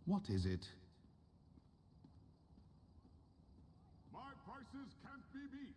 What is it? My prices can't be beat.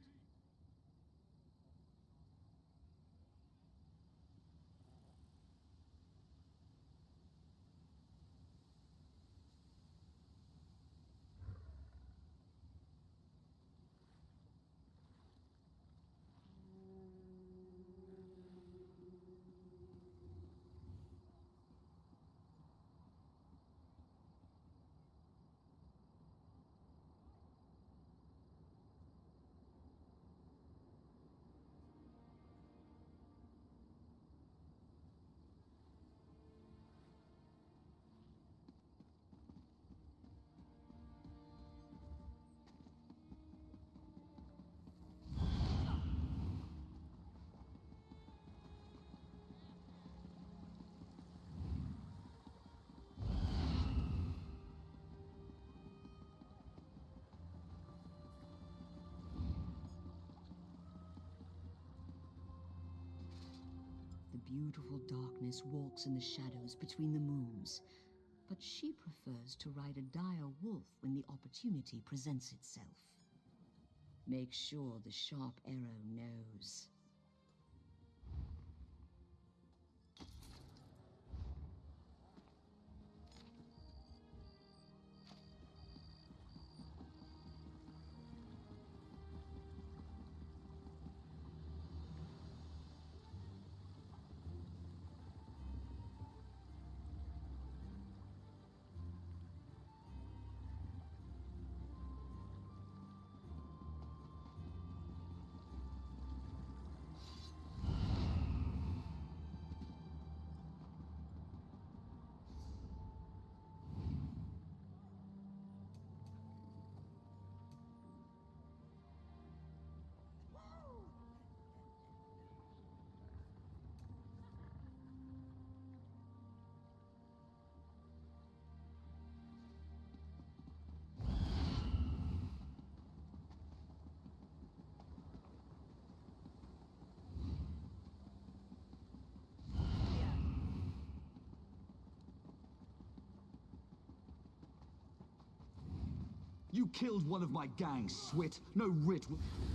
The beautiful darkness walks in the shadows between the moons, but she prefers to ride a dire wolf when the opportunity presents itself. Make sure the sharp arrow knows. You killed one of my gang, Swit. No writ.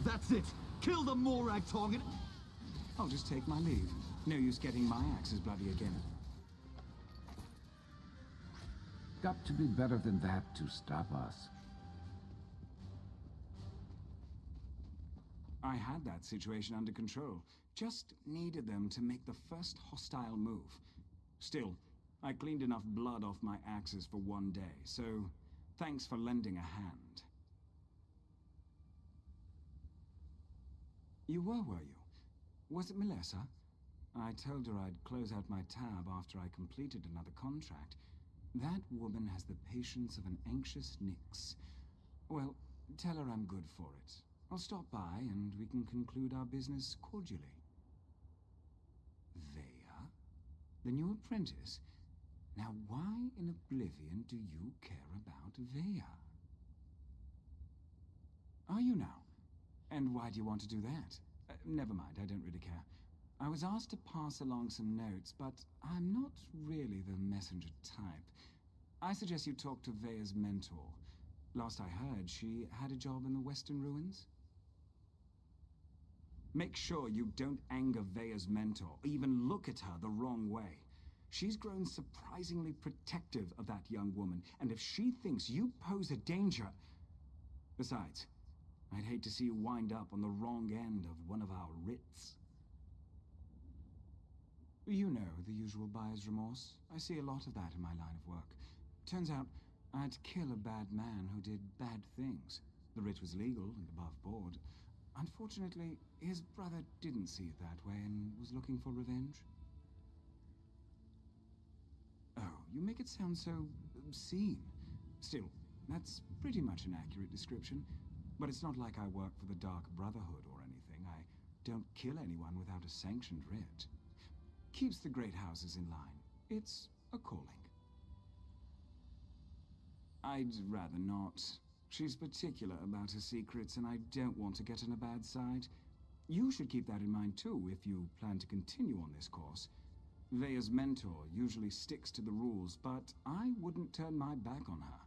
That's it. Kill the Morag Tong and... I'll just take my leave. No use getting my axes bloody again. Got to be better than that to stop us. I had that situation under control. Just needed them to make the first hostile move. Still, I cleaned enough blood off my axes for one day, so thanks for lending a hand. You were you? Was it Melissa? I told her I'd close out my tab after I completed another contract. That woman has the patience of an anxious nix. Well, tell her I'm good for it. I'll stop by and we can conclude our business cordially. Vea? The new apprentice? Now why in oblivion do you care about Vea? Are you now? And why do you want to do that? Never mind, I don't really care. I was asked to pass along some notes, but I'm not really the messenger type. I suggest you talk to Vea's mentor. Last I heard, she had a job in the Western Ruins. Make sure you don't anger Vea's mentor, or even look at her the wrong way. She's grown surprisingly protective of that young woman, and if she thinks you pose a danger... Besides, I'd hate to see you wind up on the wrong end of one of our writs. You know, the usual buyer's remorse. I see a lot of that in my line of work. Turns out, I had to kill a bad man who did bad things. The writ was legal and above board. Unfortunately, his brother didn't see it that way and was looking for revenge. Oh, you make it sound so obscene. Still, that's pretty much an accurate description. But it's not like I work for the Dark Brotherhood or anything. I don't kill anyone without a sanctioned writ. Keeps the great houses in line. It's a calling. I'd rather not. She's particular about her secrets, and I don't want to get on a bad side. You should keep that in mind too, if you plan to continue on this course. Vea's mentor usually sticks to the rules, but I wouldn't turn my back on her.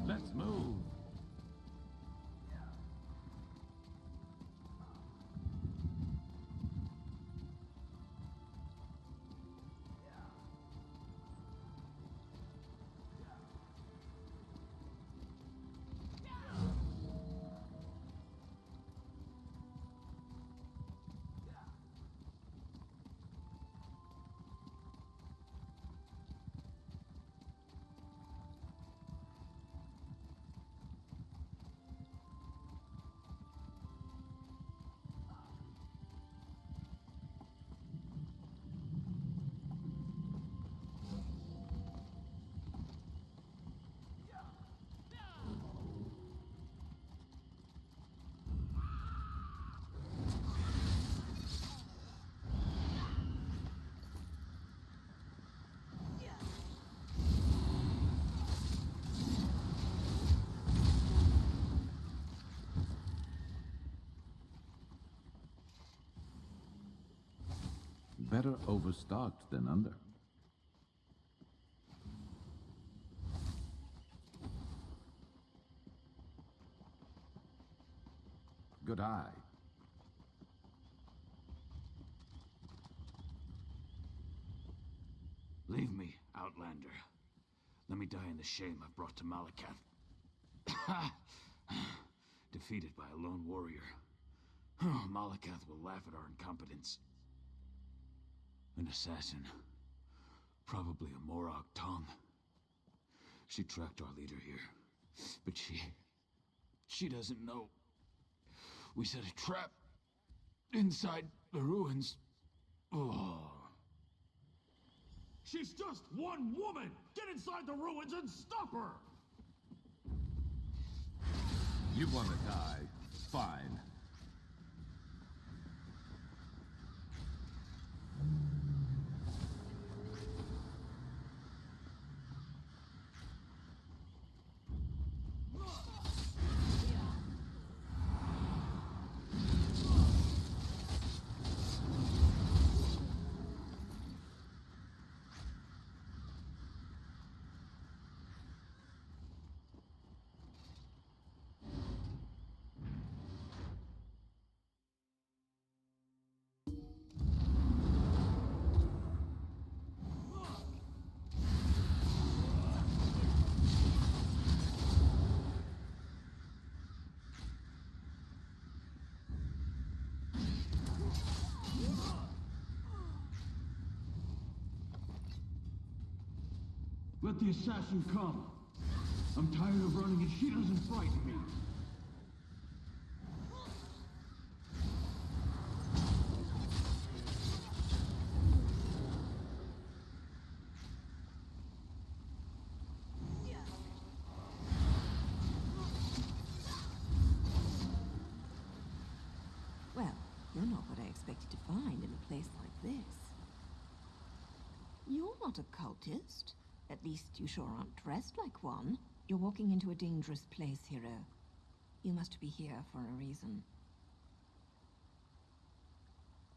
Let's move. Better overstocked than under. Good eye. Leave me, Outlander. Let me die in the shame I've brought to Malakath. Defeated by a lone warrior. Malakath will laugh at our incompetence. An assassin. Probably a Morag tongue. She tracked our leader here. But she doesn't know. We set a trap inside the ruins. Oh. She's just one woman! Get inside the ruins and stop her! You want to die? Fine. Let the assassin come. I'm tired of running and she doesn't frighten me. Well, you're not what I expected to find in a place like this. You're not a cultist. At least you sure aren't dressed like one. You're walking into a dangerous place, hero. You must be here for a reason.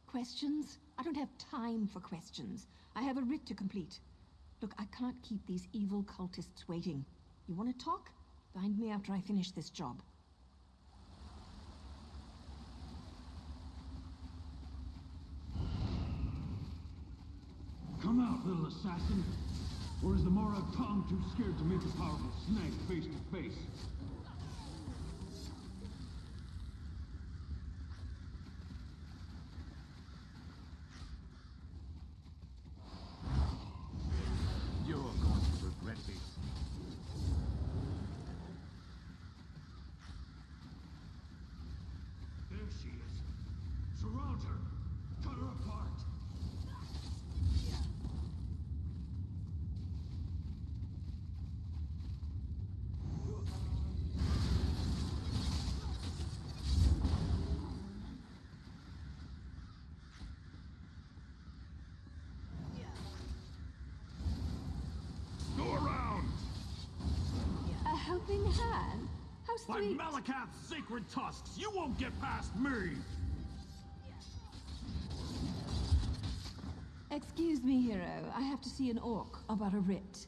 Questions? I don't have time for questions. I have a writ to complete. Look, I can't keep these evil cultists waiting. You want to talk? Find me after I finish this job. Come out, little assassin. Or is the Morag tongue too scared to meet the powerful snake face to face? You're going to regret this. There she is. Surround her. Cut her apart. By sweet. Malakath's sacred tusks, you won't get past me! Excuse me, hero. I have to see an orc about a writ.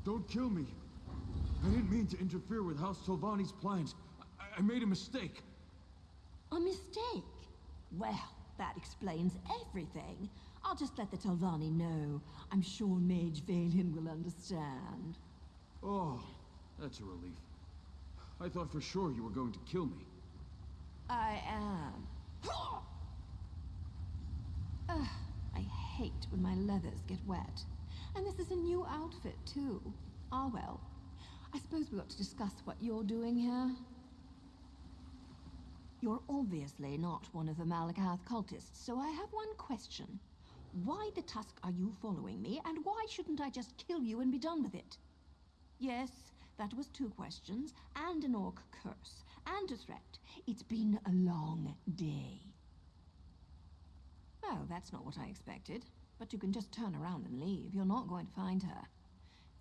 Don't kill me. I didn't mean to interfere with House Telvanni's plans. I made a mistake. A mistake? Well, that explains everything. I'll just let the Telvanni know. I'm sure Mage Valian will understand. Oh, that's a relief. I thought for sure you were going to kill me. I am. Ugh, I hate when my leathers get wet. And this is a new outfit, too. Ah, well. I suppose we ought to discuss what you're doing here. You're obviously not one of the Malakath cultists, so I have one question. Why the tusk are you following me, and why shouldn't I just kill you and be done with it? Yes, that was 2 questions, and an orc curse, and a threat. It's been a long day. Well, that's not what I expected. But you can just turn around and leave. You're not going to find her.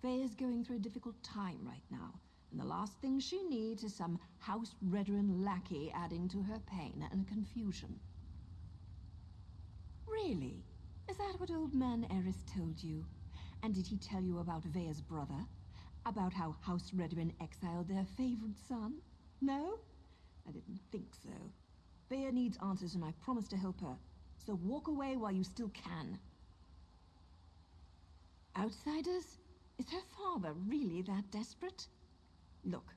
Faye is going through a difficult time right now, and the last thing she needs is some House Redrin lackey adding to her pain and confusion. Really? Is that what old man Eris told you? And did he tell you about Vea's brother? About how House Redrin exiled their favorite son? No? I didn't think so. Vea needs answers, and I promise to help her. So walk away while you still can. Outsiders? Is her father really that desperate? Look,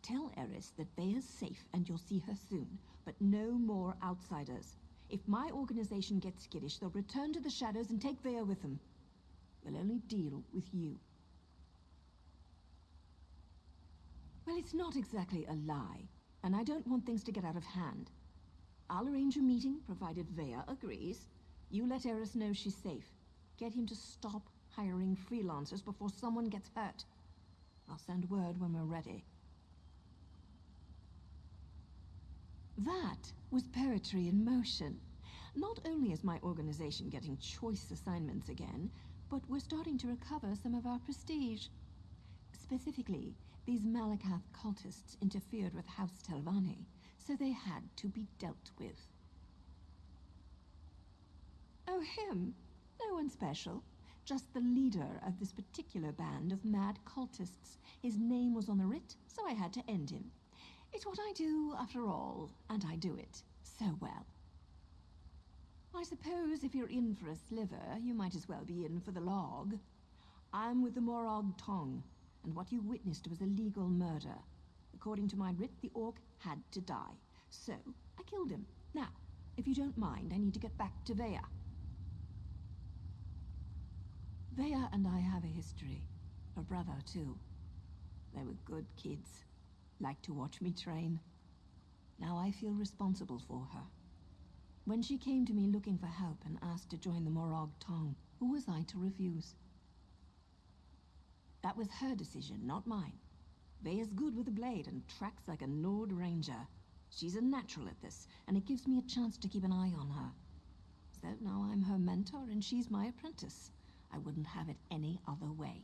tell Eris that Vea's safe and you'll see her soon, but no more outsiders. If my organization gets skittish, they'll return to the shadows and take Vea with them. We'll only deal with you. Well, it's not exactly a lie, and I don't want things to get out of hand. I'll arrange a meeting, provided Vea agrees. You let Eris know she's safe. Get him to stop hiring freelancers before someone gets hurt. I'll send word when we're ready. That was poetry in motion. Not only is my organization getting choice assignments again, but we're starting to recover some of our prestige. Specifically, these Malakath cultists interfered with House Telvanni, so they had to be dealt with. Oh, him? No one special. Just the leader of this particular band of mad cultists. His name was on the writ, so I had to end him. It's what I do, after all, and I do it so well. I suppose if you're in for a sliver, you might as well be in for the log. I'm with the Morag Tong, and what you witnessed was a legal murder. According to my writ, the orc had to die, so I killed him. Now, if you don't mind, I need to get back to Vea. Vea and I have a history. A brother, too. They were good kids. Liked to watch me train. Now I feel responsible for her. When she came to me looking for help and asked to join the Morag Tong, who was I to refuse? That was her decision, not mine. Vea's good with a blade and tracks like a Nord Ranger. She's a natural at this, and it gives me a chance to keep an eye on her. So now I'm her mentor and she's my apprentice. I wouldn't have it any other way.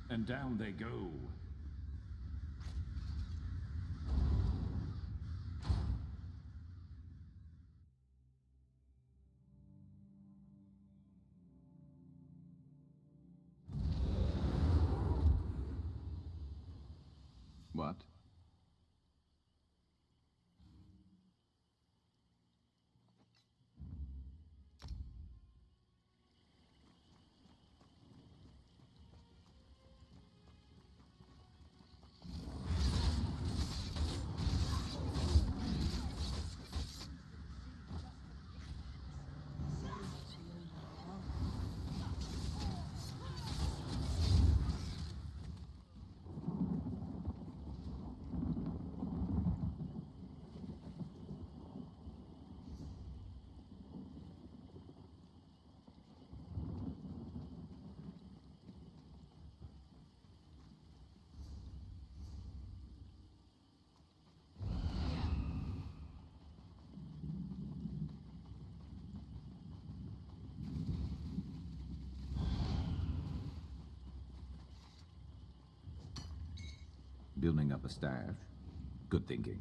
And down they go. What? Building up a stash? Good thinking.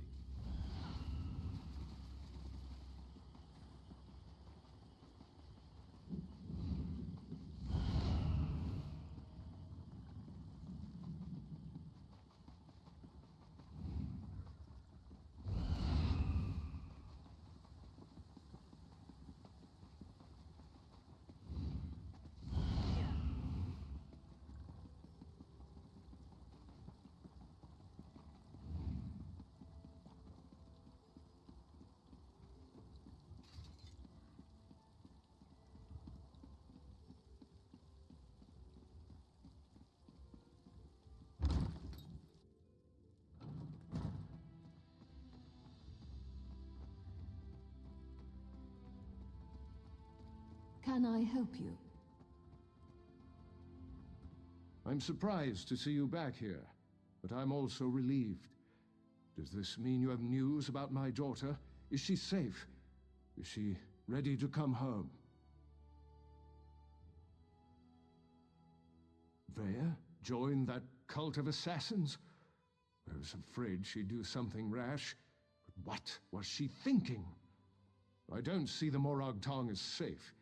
Can I help you? I'm surprised to see you back here, but I'm also relieved. Does this mean you have news about my daughter? Is she safe? Is she ready to come home? Vea joined that cult of assassins? I was afraid she'd do something rash. But what was she thinking? I don't see the Morag Tong as safe,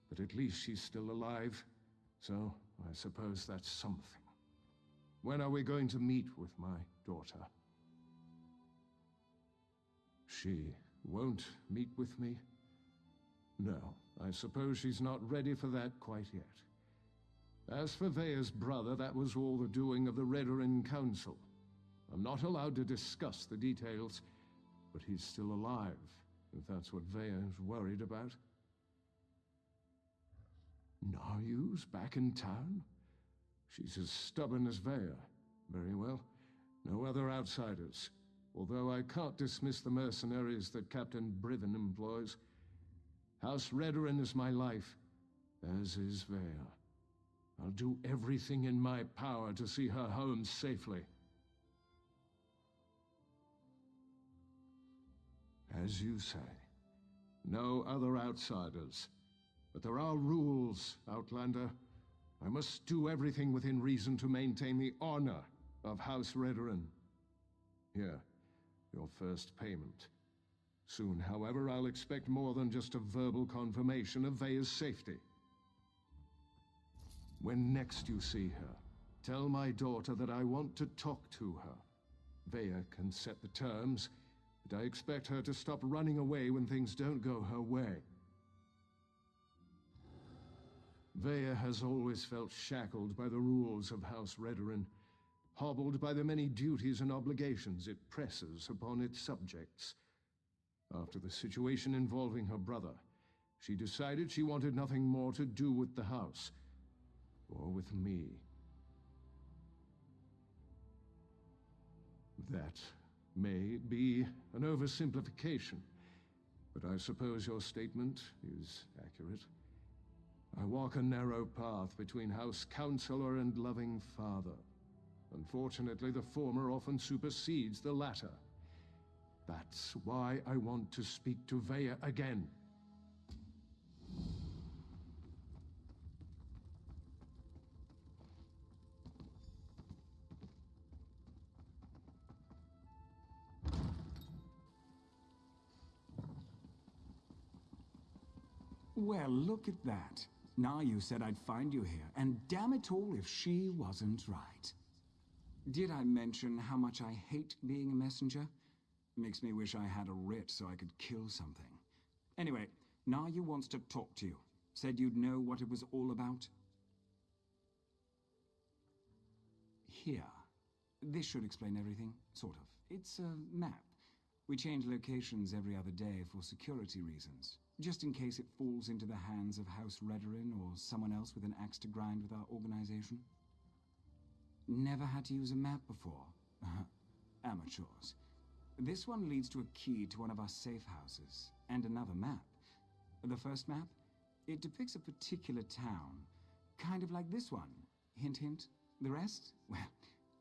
but at least she's still alive. So, I suppose that's something. When are we going to meet with my daughter? She won't meet with me? No, I suppose she's not ready for that quite yet. As for Vea's brother, that was all the doing of the Redoran Council. I'm not allowed to discuss the details, but he's still alive, if that's what Vea is worried about. Naryu's back in town? She's as stubborn as Vea. Very well. No other outsiders. Although I can't dismiss the mercenaries that Captain Briven employs. House Redoran is my life, as is Vea. I'll do everything in my power to see her home safely. As you say, no other outsiders. But there are rules, Outlander. I must do everything within reason to maintain the honor of House Redoran. Here, your first payment. Soon, however, I'll expect more than just a verbal confirmation of Vea's safety. When next you see her, tell my daughter that I want to talk to her. Vea can set the terms, but I expect her to stop running away when things don't go her way. Vea has always felt shackled by the rules of House Redoran, hobbled by the many duties and obligations it presses upon its subjects. After the situation involving her brother, she decided she wanted nothing more to do with the house, or with me. That may be an oversimplification, but I suppose your statement is accurate. I walk a narrow path between House Counselor and loving father. Unfortunately, the former often supersedes the latter. That's why I want to speak to Vea again. Well, look at that. Now you said I'd find you here, and damn it all if she wasn't right. Did I mention how much I hate being a messenger? Makes me wish I had a writ so I could kill something. Anyway, Nayu wants to talk to you. Said you'd know what it was all about. Here. This should explain everything, sort of. It's a map. We change locations every other day for security reasons, just in case it falls into the hands of House Redoran or someone else with an axe to grind with our organization. Never had to use a map before. Amateurs. This one leads to a key to one of our safe houses, and another map. The first map, it depicts a particular town, kind of like this one. Hint, hint. The rest? Well,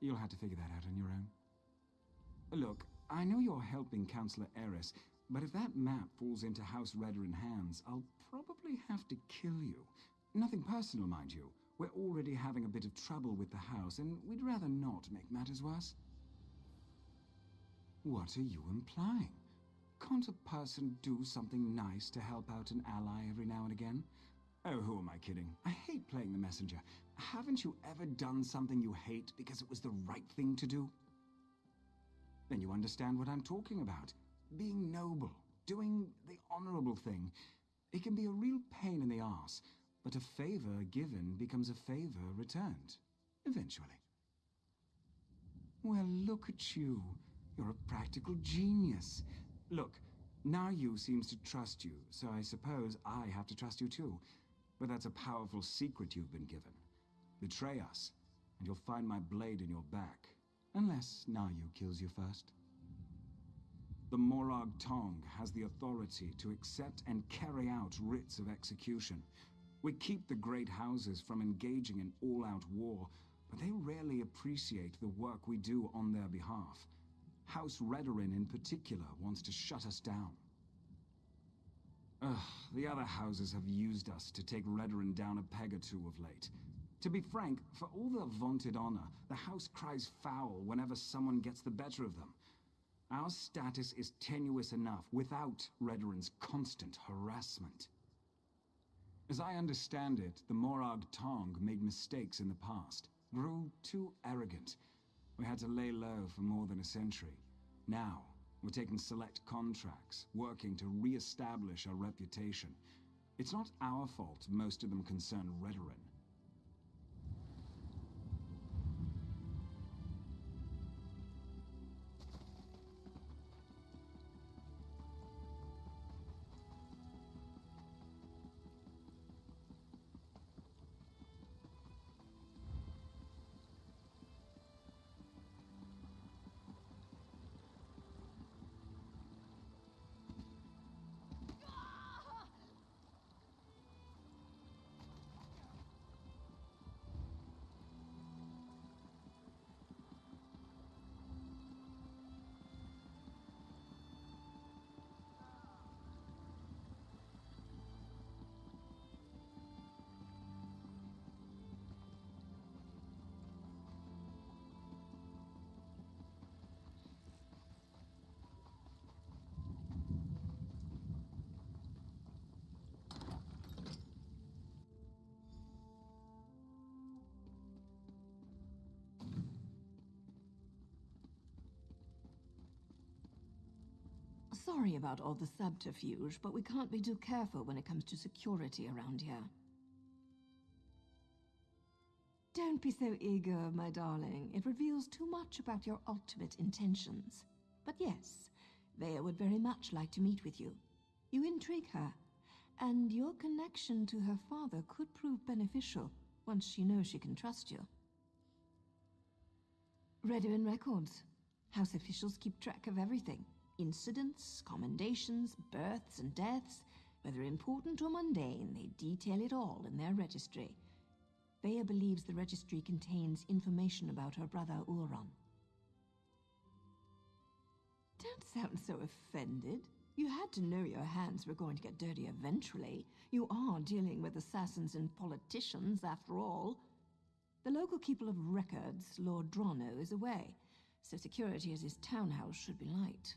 you'll have to figure that out on your own. Look, I know you're helping Counselor Eris, but if that map falls into House Redoran hands, I'll probably have to kill you. Nothing personal, mind you. We're already having a bit of trouble with the house, and we'd rather not make matters worse. What are you implying? Can't a person do something nice to help out an ally every now and again? Oh, who am I kidding? I hate playing the messenger. Haven't you ever done something you hate because it was the right thing to do? Then you understand what I'm talking about. Being noble, doing the honorable thing. It can be a real pain in the arse, but a favor given becomes a favor returned. Eventually. Well, look at you. You're a practical genius. Look, Nayu seems to trust you, so I suppose I have to trust you too. But that's a powerful secret you've been given. Betray us, and you'll find my blade in your back. Unless Nayu kills you first. The Morag Tong has the authority to accept and carry out writs of execution. We keep the great houses from engaging in all-out war, but they rarely appreciate the work we do on their behalf. House Redorin in particular wants to shut us down. The other houses have used us to take Redorin down a peg or two of late. To be frank, for all their vaunted honor, the house cries foul whenever someone gets the better of them. Our status is tenuous enough without Redorin's constant harassment. As I understand it, the Morag Tong made mistakes in the past, grew too arrogant. We had to lay low for more than a century. Now, we're taking select contracts, working to re-establish our reputation. It's not our fault most of them concern Redorin. Sorry about all the subterfuge, but we can't be too careful when it comes to security around here. Don't be so eager, my darling. It reveals too much about your ultimate intentions. But yes, Vea would very much like to meet with you. You intrigue her, and your connection to her father could prove beneficial once she knows she can trust you. Redoin records. House officials keep track of everything. Incidents, commendations, births and deaths, whether important or mundane, they detail it all in their registry. Vea believes the registry contains information about her brother Ulron. Don't sound so offended. You had to know your hands were going to get dirty eventually. You are dealing with assassins and politicians, after all. The local keeper of records, Lord Drono, is away, so security at his townhouse should be light.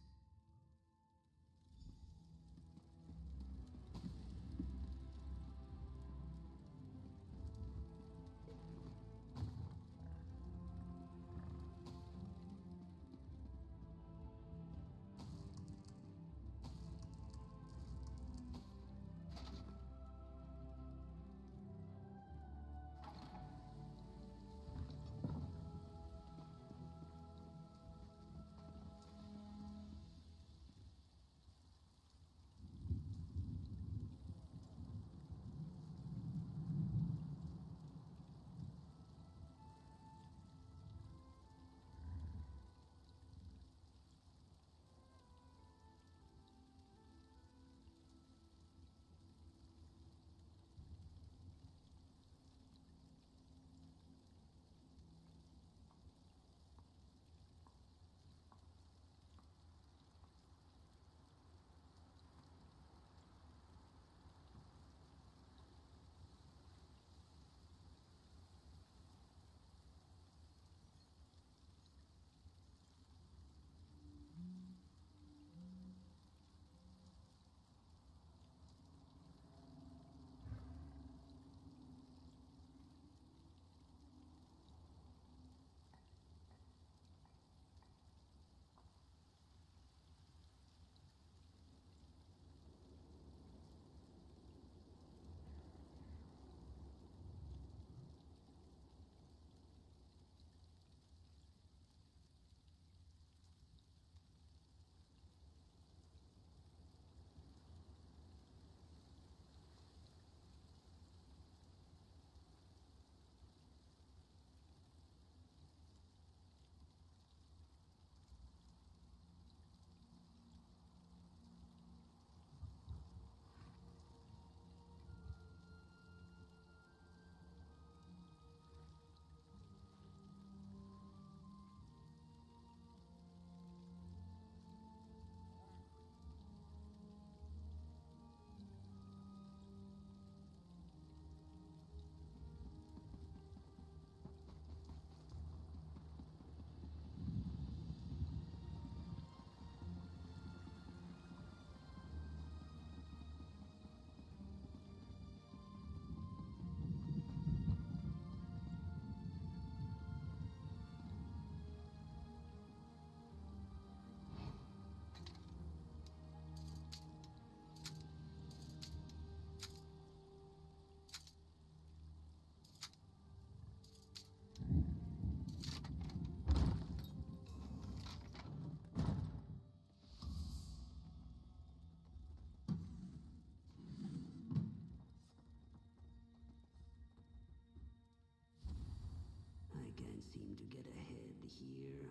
seem to get ahead here.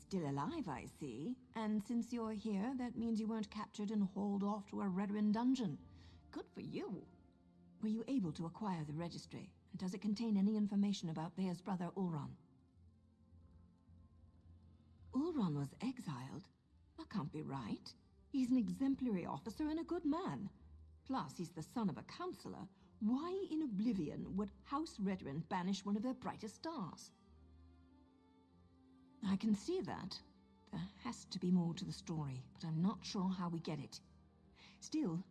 Still alive, I see. And since you're here, that means you weren't captured and hauled off to a Redruin dungeon. Good for you. Were you able to acquire the registry? And does it contain any information about Vea's brother, Ulron? Ulron was exiled? That can't be right. He's an exemplary officer and a good man. Plus, he's the son of a counselor. Why in oblivion would House Redruin banish one of their brightest stars? I can see that. There has to be more to the story, but I'm not sure how we get it. Still,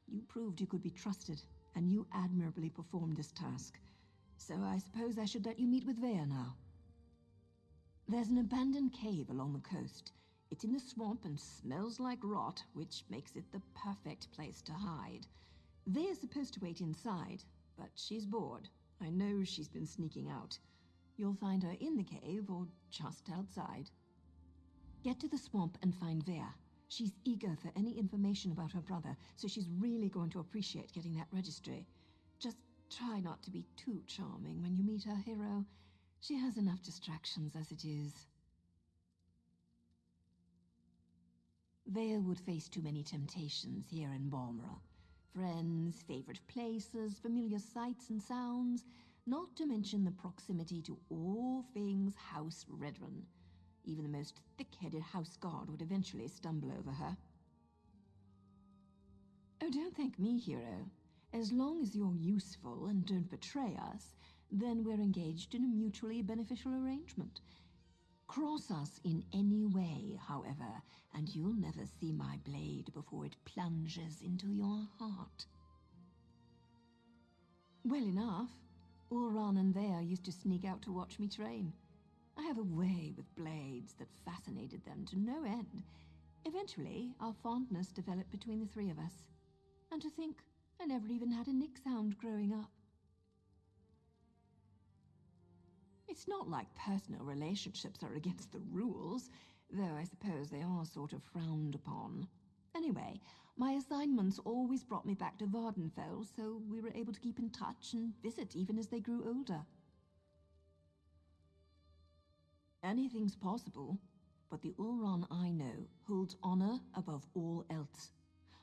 you proved you could be trusted, and you admirably performed this task. So I suppose I should let you meet with Vea now. There's an abandoned cave along the coast. It's in the swamp and smells like rot, which makes it the perfect place to hide. Vea's supposed to wait inside, but she's bored. I know she's been sneaking out. You'll find her in the cave or just outside. Get to the swamp and find Vea. She's eager for any information about her brother, so she's really going to appreciate getting that registry. Just try not to be too charming when you meet her hero. She has enough distractions as it is. Vea would face too many temptations here in Balmora. Friends, favorite places, familiar sights and sounds, not to mention the proximity to all things House Redruin. Even the most thick-headed house guard would eventually stumble over her. Oh, don't thank me, hero. As long as you're useful and don't betray us, then we're engaged in a mutually beneficial arrangement. Cross us in any way, however, and you'll never see my blade before it plunges into your heart. Well enough. Ulron and Vea used to sneak out to watch me train. I have a way with blades that fascinated them to no end. Eventually, our fondness developed between the three of us. And to think, I never even had a nick sound growing up. It's not like personal relationships are against the rules, though I suppose they are sort of frowned upon. Anyway, my assignments always brought me back to Vardenfell, so we were able to keep in touch and visit even as they grew older. Anything's possible, but the Ulron I know holds honor above all else.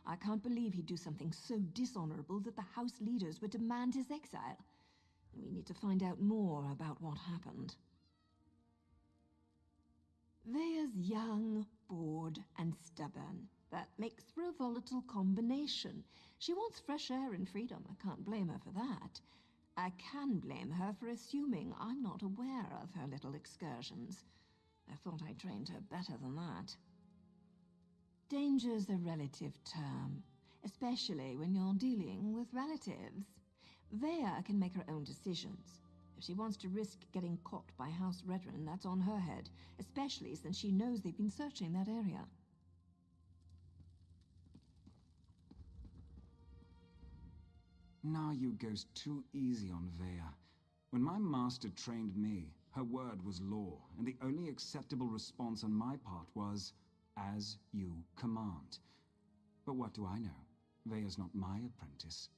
I can't believe he'd do something so dishonorable that the house leaders would demand his exile. We need to find out more about what happened. Vea's young, bored, and stubborn. That makes for a volatile combination. She wants fresh air and freedom. I can't blame her for that. I can blame her for assuming I'm not aware of her little excursions. I thought I trained her better than that. Danger's a relative term, especially when you're dealing with relatives. Vea can make her own decisions. If she wants to risk getting caught by House Redren, that's on her head, especially since she knows they've been searching that area. Nah, you goes too easy on Vea. When my master trained me, her word was law, and the only acceptable response on my part was, as you command. But what do I know? Vea's not my apprentice.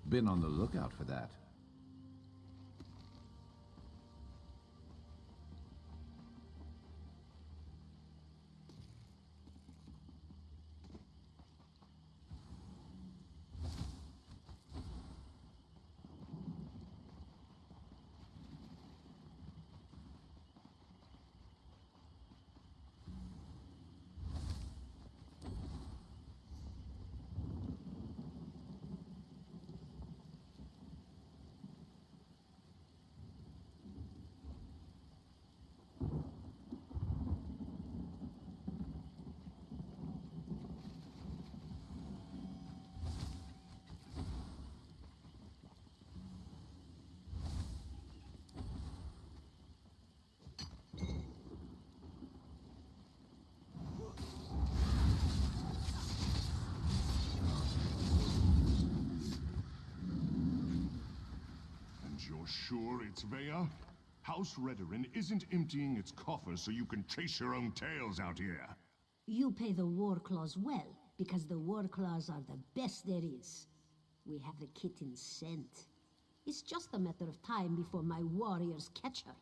Been on the lookout for that. You're sure it's Vea? House Redrin isn't emptying its coffers so you can chase your own tails out here. You pay the war claws well, because the war claws are the best there is. We have the kitten scent. It's just a matter of time before my warriors catch her.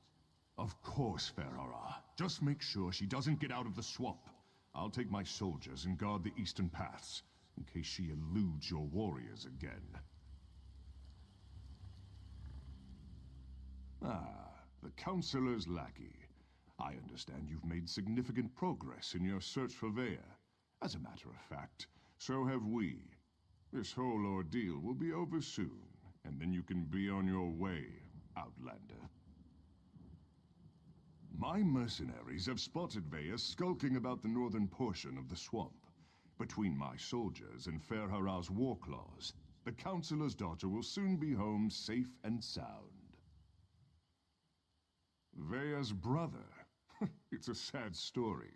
Of course, Ferrara. Just make sure she doesn't get out of the swamp. I'll take my soldiers and guard the eastern paths, in case she eludes your warriors again. Ah, the Councilor's lackey. I understand you've made significant progress in your search for Vea. As a matter of fact, so have we. This whole ordeal will be over soon, and then you can be on your way, Outlander. My mercenaries have spotted Vea skulking about the northern portion of the swamp. Between my soldiers and Ferhara's war claws, the Councilor's daughter will soon be home safe and sound. Vea's brother. It's a sad story.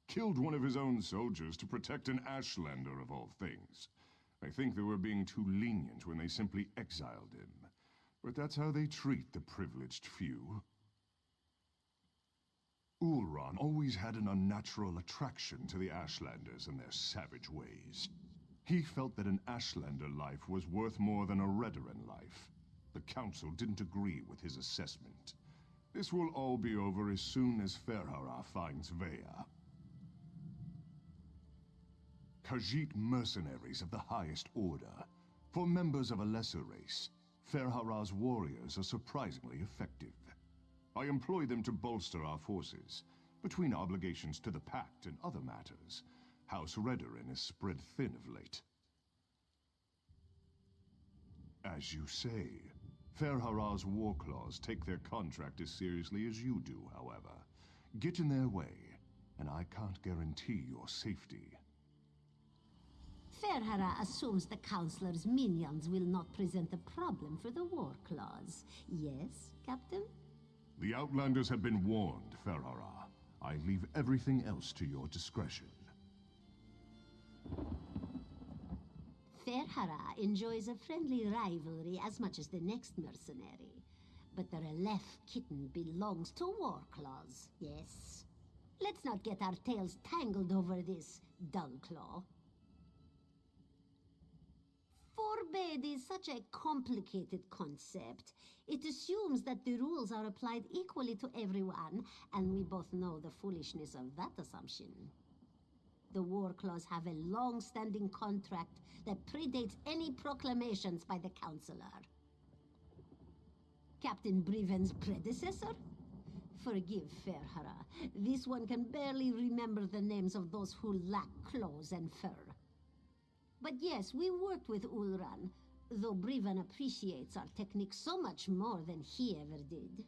Killed one of his own soldiers to protect an Ashlander of all things. I think they were being too lenient when they simply exiled him. But that's how they treat the privileged few. Ulron always had an unnatural attraction to the Ashlanders and their savage ways. He felt that an Ashlander life was worth more than a Redoran life. The Council didn't agree with his assessment. This will all be over as soon as Ferhara finds Vea. Khajiit mercenaries of the highest order. For members of a lesser race, Ferhara's warriors are surprisingly effective. I employ them to bolster our forces. Between obligations to the Pact and other matters, House Redoran is spread thin of late. As you say, Ferhara's war claws take their contract as seriously as you do, however. Get in their way, and I can't guarantee your safety. Ferhara assumes the Councilor's minions will not present a problem for the war claws. Yes, Captain? The Outlanders have been warned, Ferhara. I leave everything else to your discretion. Ferhara enjoys a friendly rivalry as much as the next mercenary. But the Relef kitten belongs to Warclaws, yes? Let's not get our tails tangled over this, Dullclaw. Forbade is such a complicated concept. It assumes that the rules are applied equally to everyone, and we both know the foolishness of that assumption. The War Claws have a long-standing contract that predates any proclamations by the Counselor. Captain Briven's predecessor? Forgive Ferhara. This one can barely remember the names of those who lack claws and fur. But yes, we worked with Ulran, though Briven appreciates our technique so much more than he ever did.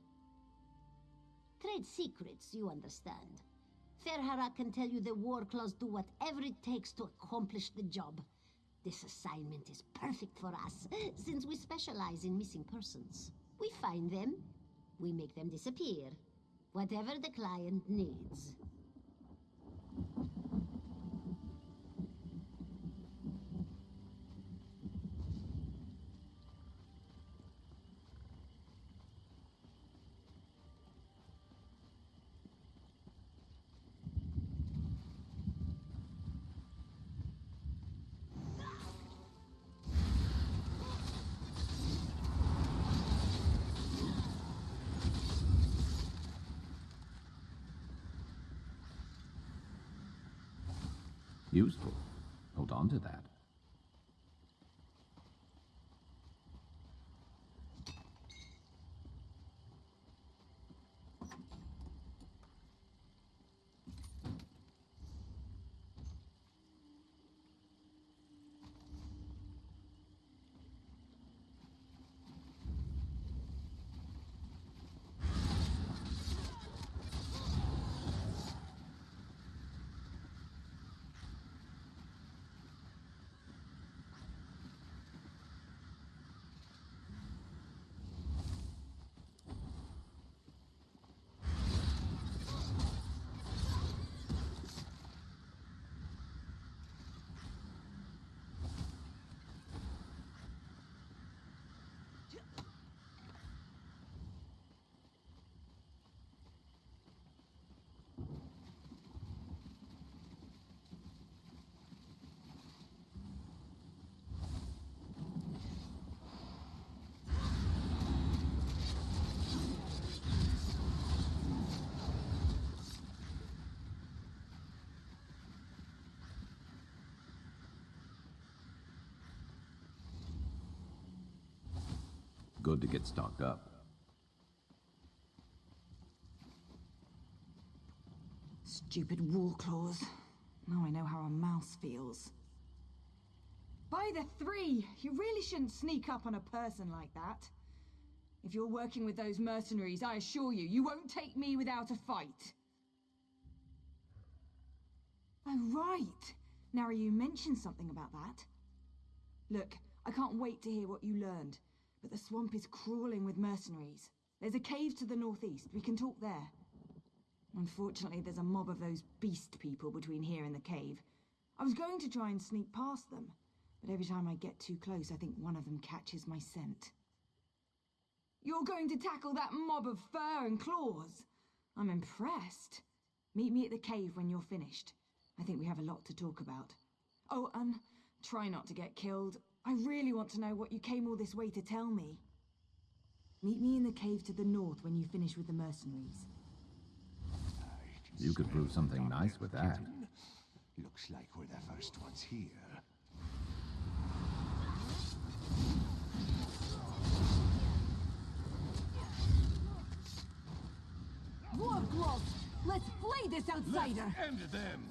Trade secrets, you understand. Ferhara can tell you the War Claws do whatever it takes to accomplish the job. This assignment is perfect for us, since we specialize in missing persons. We find them, we make them disappear. Whatever the client needs. Useful. Hold on to that. Good to get stocked up. Stupid War Claws. Now I know how a mouse feels. By the three! You really shouldn't sneak up on a person like that. If you're working with those mercenaries, I assure you, you won't take me without a fight. Oh, right. Now you mentioned something about that. Look, I can't wait to hear what you learned. But the swamp is crawling with mercenaries. There's a cave to the northeast. We can talk there. Unfortunately, there's a mob of those beast people between here and the cave. I was going to try and sneak past them, but every time I get too close, I think one of them catches my scent. You're going to tackle that mob of fur and claws? I'm impressed. Meet me at the cave when you're finished. I think we have a lot to talk about. Oh, and try not to get killed. I really want to know what you came all this way to tell me. Meet me in the cave to the north when you finish with the mercenaries. You could prove something nice with that. Looks like we're the first ones here. War Claws! Let's flay this outsider! Let's end them!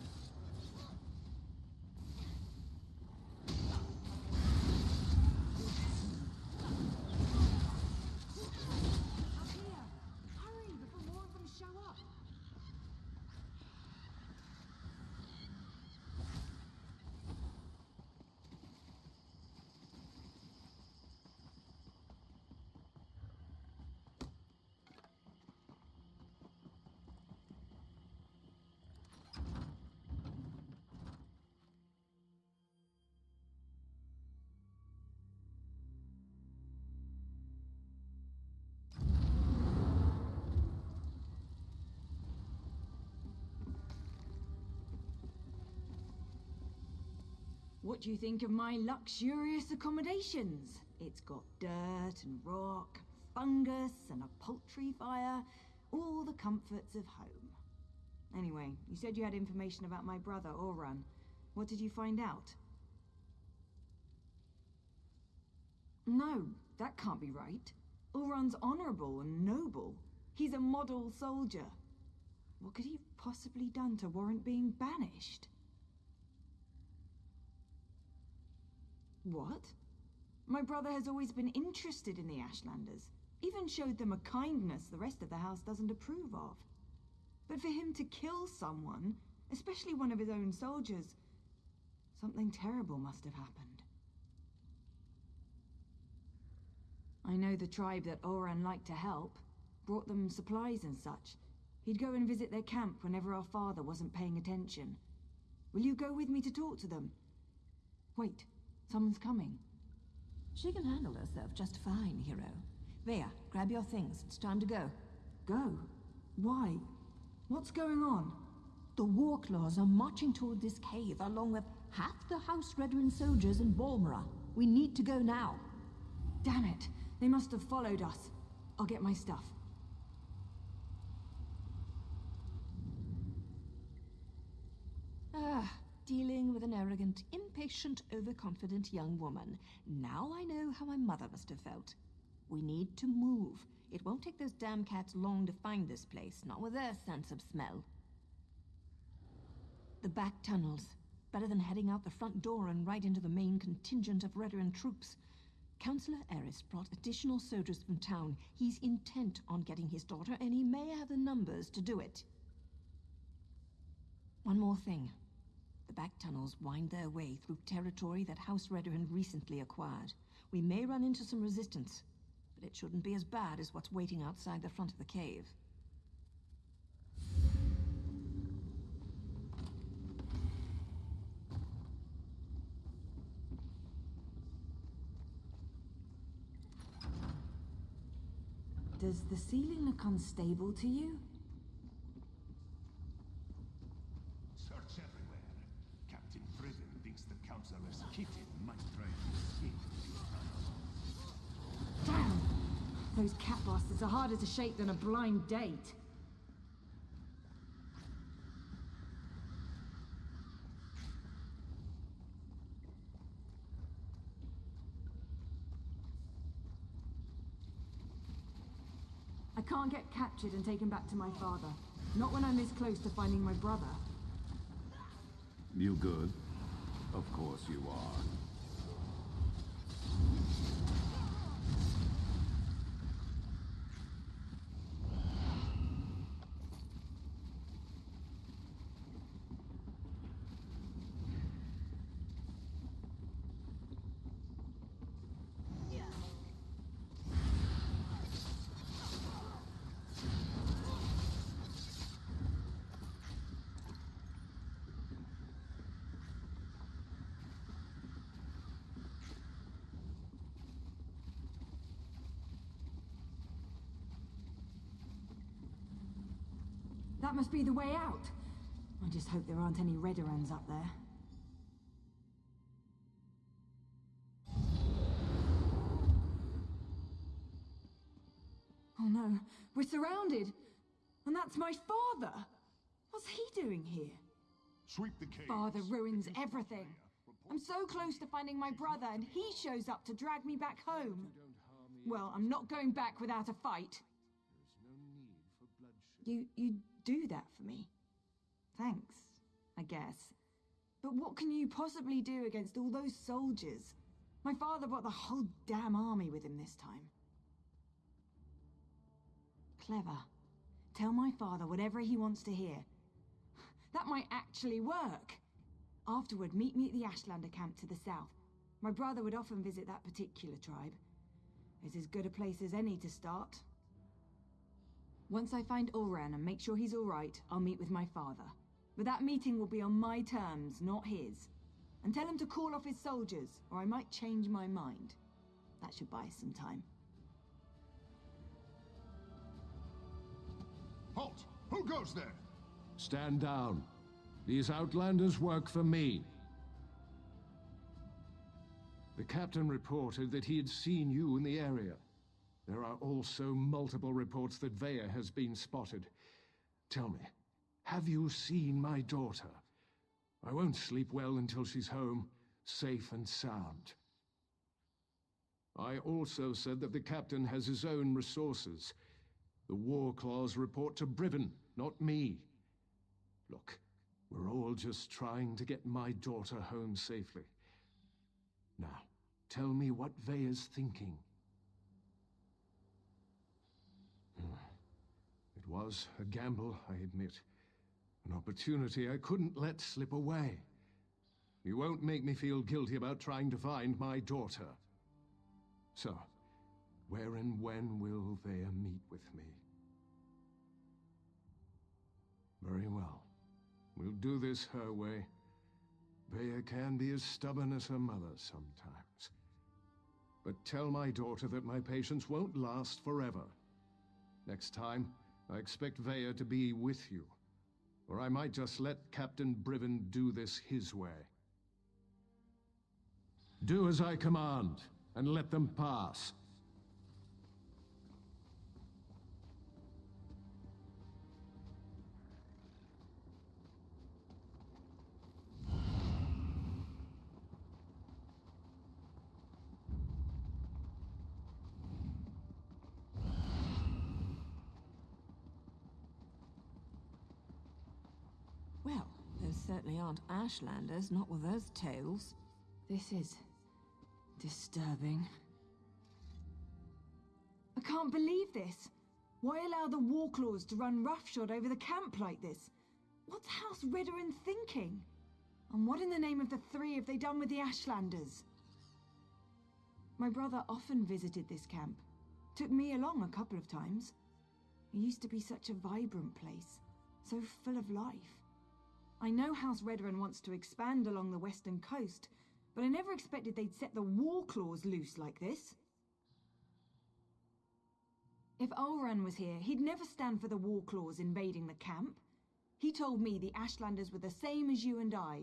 What do you think of my luxurious accommodations? It's got dirt and rock, fungus and a poultry fire, all the comforts of home. Anyway, you said you had information about my brother, Oran. What did you find out? No, that can't be right. Oran's honorable and noble. He's a model soldier. What could he have possibly done to warrant being banished? What? My brother has always been interested in the Ashlanders. Even showed them a kindness the rest of the house doesn't approve of. But for him to kill someone, especially one of his own soldiers, something terrible must have happened. I know the tribe that Oran liked to help, brought them supplies and such. He'd go and visit their camp whenever our father wasn't paying attention. Will you go with me to talk to them? Wait, someone's coming. She can handle herself just fine, hero. Vea, grab your things. It's time to go. Go? Why? What's going on? The Warclaws are marching toward this cave along with half the House Redwin soldiers in Balmora. We need to go now. Damn it! They must have followed us. I'll get my stuff. Dealing with an arrogant, impatient, overconfident young woman. Now I know how my mother must have felt. We need to move. It won't take those damn cats long to find this place, not with their sense of smell. The back tunnels. Better than heading out the front door and right into the main contingent of Redwin troops. Councillor Eris brought additional soldiers from town. He's intent on getting his daughter, and he may have the numbers to do it. One more thing. The back tunnels wind their way through territory that House Redwin recently acquired. We may run into some resistance, but it shouldn't be as bad as what's waiting outside the front of the cave. Does the ceiling look unstable to you? Search everywhere. Captain Prison thinks the Councillor's kitten might try to escape. Damn! Those cat bastards are harder to shake than a blind date. I can't get captured and taken back to my father. Not when I'm this close to finding my brother. You good? Of course you are. That must be the way out. I just hope there aren't any Redderans up there. Oh no, we're surrounded! And that's my father! What's he doing here? Sweep the cave. Father ruins everything. I'm so close to finding my brother and he shows up to drag me back home. Well, I'm not going back without a fight. You do that for me. Thanks, I guess. But what can you possibly do against all those soldiers? My father brought the whole damn army with him this time. Clever. Tell my father whatever he wants to hear. That might actually work. Afterward, meet me at the Ashlander camp to the south. My brother would often visit that particular tribe. It's as good a place as any to start. Once I find Oran and make sure he's all right, I'll meet with my father. But that meeting will be on my terms, not his. And tell him to call off his soldiers, or I might change my mind. That should buy us some time. Halt! Who goes there? Stand down. These outlanders work for me. The captain reported that he had seen you in the area. There are also multiple reports that Vea has been spotted. Tell me, have you seen my daughter? I won't sleep well until she's home, safe and sound. I also said that the captain has his own resources. The war claws report to Briven, not me. Look, we're all just trying to get my daughter home safely. Now, tell me what Veya's thinking. It was a gamble, I admit. An opportunity I couldn't let slip away. You won't make me feel guilty about trying to find my daughter. So, where and when will Veya meet with me? Very well. We'll do this her way. Veya can be as stubborn as her mother sometimes. But tell my daughter that my patience won't last forever. Next time, I expect Veya to be with you. Or I might just let Captain Briven do this his way. Do as I command, and let them pass. Well, those certainly aren't Ashlanders, not with those tales. This is disturbing. I can't believe this. Why allow the Warclaws to run roughshod over the camp like this? What's House Redoran thinking? And what in the name of the three have they done with the Ashlanders? My brother often visited this camp. Took me along a couple of times. It used to be such a vibrant place, so full of life. I know House Redoran wants to expand along the western coast, but I never expected they'd set the Warclaws loose like this. If Ulran was here, he'd never stand for the Warclaws invading the camp. He told me the Ashlanders were the same as you and I.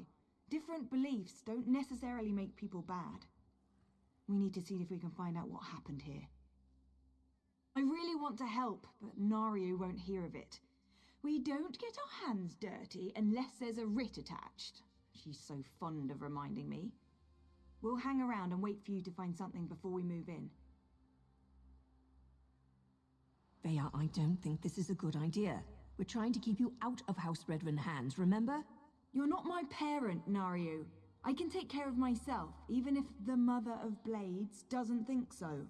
Different beliefs don't necessarily make people bad. We need to see if we can find out what happened here. I really want to help, but Naryu won't hear of it. We don't get our hands dirty unless there's a writ attached. She's so fond of reminding me. We'll hang around and wait for you to find something before we move in. Veya, I don't think this is a good idea. We're trying to keep you out of House Redoran hands, remember? You're not my parent, Naryu. I can take care of myself, even if the Mother of Blades doesn't think so.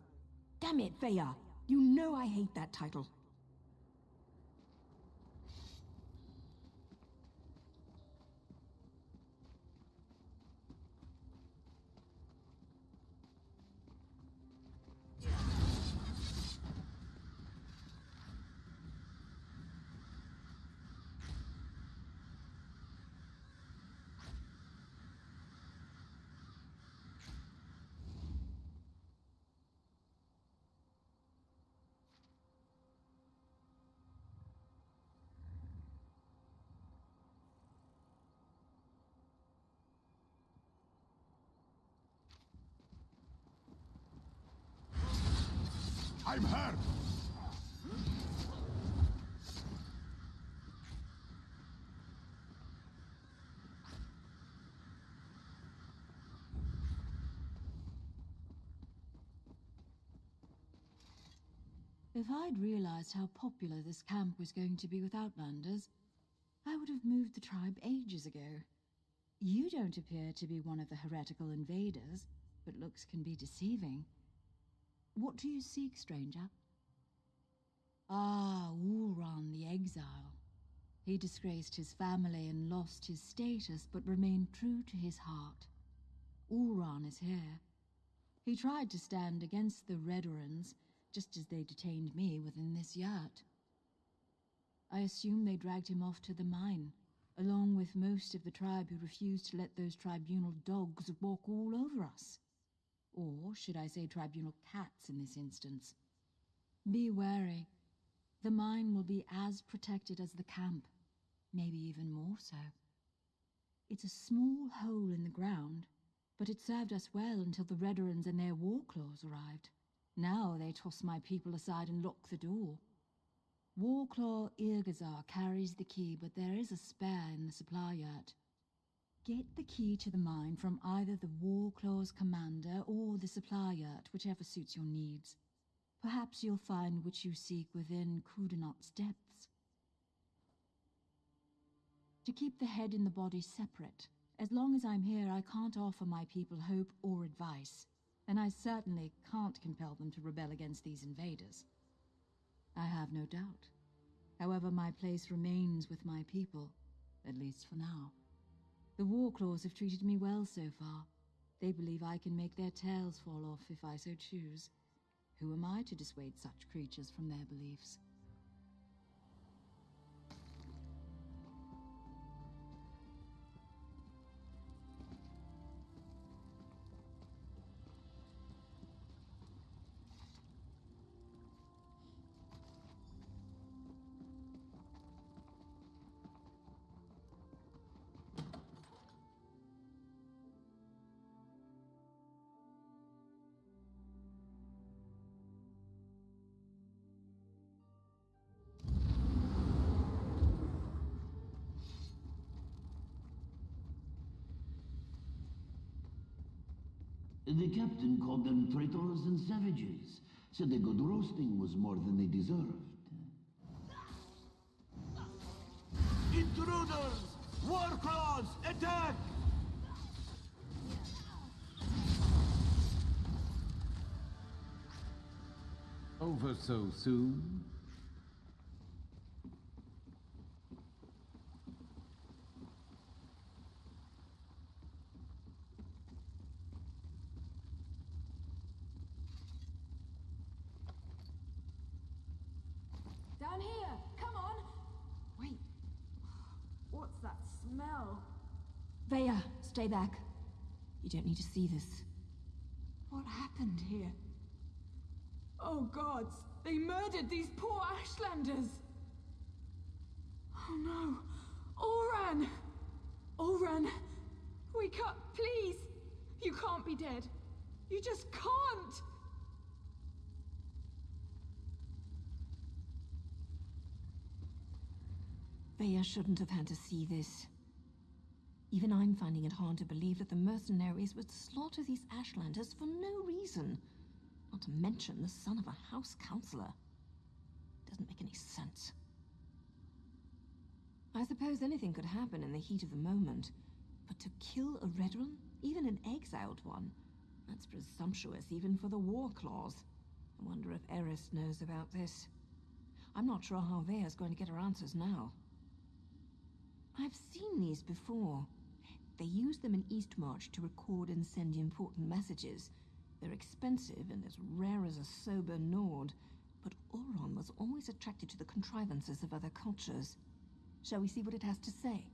Damn it, Veya! You know I hate that title. I'm hurt! If I'd realized how popular this camp was going to be with Outlanders, I would have moved the tribe ages ago. You don't appear to be one of the heretical invaders, but looks can be deceiving. What do you seek, stranger? Ah, Ulran the Exile. He disgraced his family and lost his status, but remained true to his heart. Ulran is here. He tried to stand against the Redorans, just as they detained me within this yurt. I assume they dragged him off to the mine, along with most of the tribe who refused to let those tribunal dogs walk all over us. Or should I say tribunal cats in this instance? Be wary. The mine will be as protected as the camp, maybe even more so. It's a small hole in the ground, but it served us well until the Redorans and their Warclaws arrived. Now they toss my people aside and lock the door. Warclaw Irgazar carries the key, but there is a spare in the supply yurt. Get the key to the mine from either the Warclaw's commander or the supply yurt, whichever suits your needs. Perhaps you'll find what you seek within Kudenot's depths. To keep the head and the body separate. As long as I'm here, I can't offer my people hope or advice, and I certainly can't compel them to rebel against these invaders. I have no doubt. However, my place remains with my people, at least for now. The Warclaws have treated me well so far. They believe I can make their tails fall off if I so choose. Who am I to dissuade such creatures from their beliefs? The captain called them traitors and savages. Said the good roasting was more than they deserved. Intruders! Warclaws! Attack! Over so soon? Down here! Come on! Wait. What's that smell? Veya, stay back. You don't need to see this. What happened here? Oh gods! They murdered these poor Ashlanders! Oh no! Oran! Oran! Wake up, please! You can't be dead. You just can't! Veya shouldn't have had to see this. Even I'm finding it hard to believe that the mercenaries would slaughter these Ashlanders for no reason. Not to mention the son of a house counselor. Doesn't make any sense. I suppose anything could happen in the heat of the moment. But to kill a Redrun, even an exiled one, that's presumptuous even for the Warclaws. I wonder if Eris knows about this. I'm not sure how Veya's going to get her answers now. I've seen these before. They use them in Eastmarch to record and send important messages. They're expensive and as rare as a sober Nord, but Oron was always attracted to the contrivances of other cultures. Shall we see what it has to say?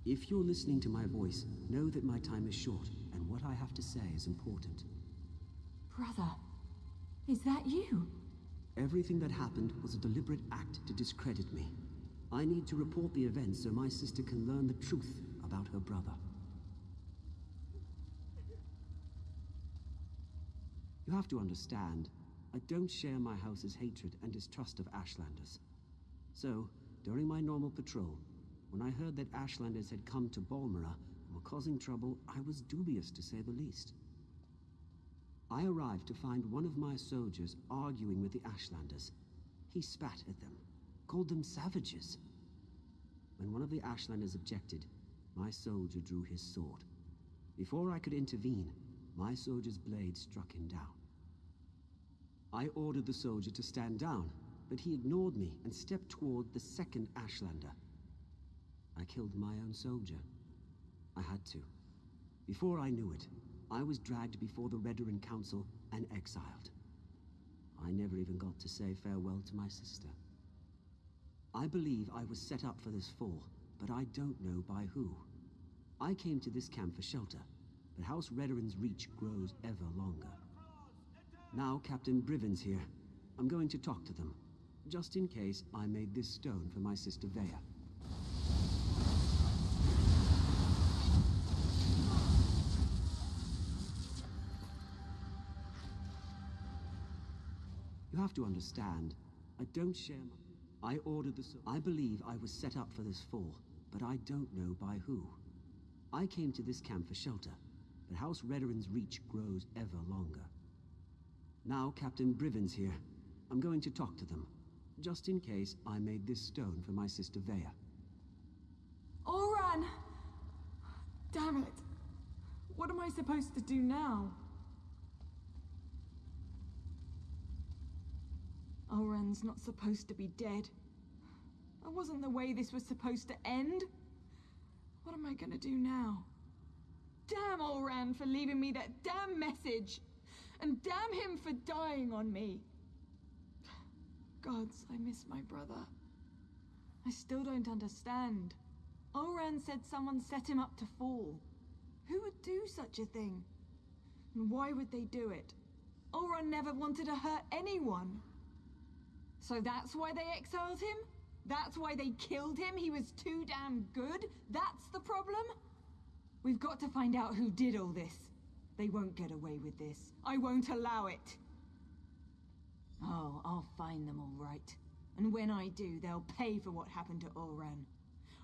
If you're listening to my voice, know that my time is short, and what I have to say is important. Brother, is that you? Everything that happened was a deliberate act to discredit me. I need to report the events so my sister can learn the truth about her brother. You have to understand, I don't share my house's hatred and distrust of Ashlanders. So, during my normal patrol, when I heard that Ashlanders had come to Balmora and were causing trouble, I was dubious to say the least. I arrived to find one of my soldiers arguing with the Ashlanders. He spat at them, called them savages. When one of the Ashlanders objected, my soldier drew his sword. Before I could intervene, my soldier's blade struck him down. I ordered the soldier to stand down, but he ignored me and stepped toward the second Ashlander. I killed my own soldier. I had to. Before I knew it, I was dragged before the Redoran Council and exiled. I never even got to say farewell to my sister. I believe I was set up for this fall, but I don't know by who. I came to this camp for shelter, but House Redoran's reach grows ever longer. Now Captain Briven's here. I'm going to talk to them, just in case I made this stone for my sister Veya. have to understand, I don't share my... I ordered the... I believe I was set up for this fall, but I don't know by who. I came to this camp for shelter, but House Rederin's reach grows ever longer. Now Captain Briven's here. I'm going to talk to them, just in case I made this stone for my sister Vea. Oran! Damn it. What am I supposed to do now? Oran's not supposed to be dead. That wasn't the way this was supposed to end. What am I gonna do now? Damn Oran for leaving me that damn message! And damn him for dying on me! Gods, I miss my brother. I still don't understand. Oran said someone set him up to fall. Who would do such a thing? And why would they do it? Oran never wanted to hurt anyone. So that's why they exiled him? That's why they killed him? He was too damn good? That's the problem? We've got to find out who did all this. They won't get away with this. I won't allow it. Oh, I'll find them all right. And when I do, they'll pay for what happened to Oran.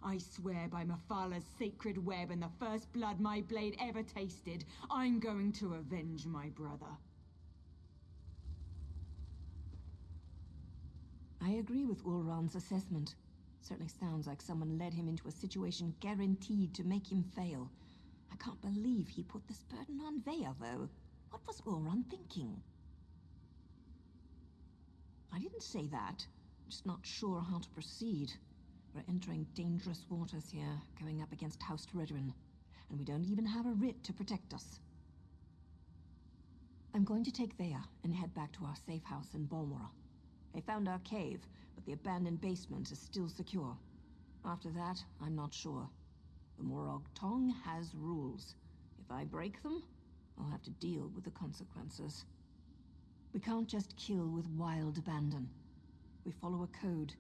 I swear by Mafala's sacred web and the first blood my blade ever tasted, I'm going to avenge my brother. I agree with Ulran's assessment. Certainly sounds like someone led him into a situation guaranteed to make him fail. I can't believe he put this burden on Vea, though. What was Ulran thinking? I didn't say that. Just not sure how to proceed. We're entering dangerous waters here, going up against House Redorin, and we don't even have a writ to protect us. I'm going to take Vea and head back to our safe house in Balmora. I found our cave, but the abandoned basement is still secure. After that, I'm not sure. The Morag Tong has rules. If I break them, I'll have to deal with the consequences. We can't just kill with wild abandon. We follow a code.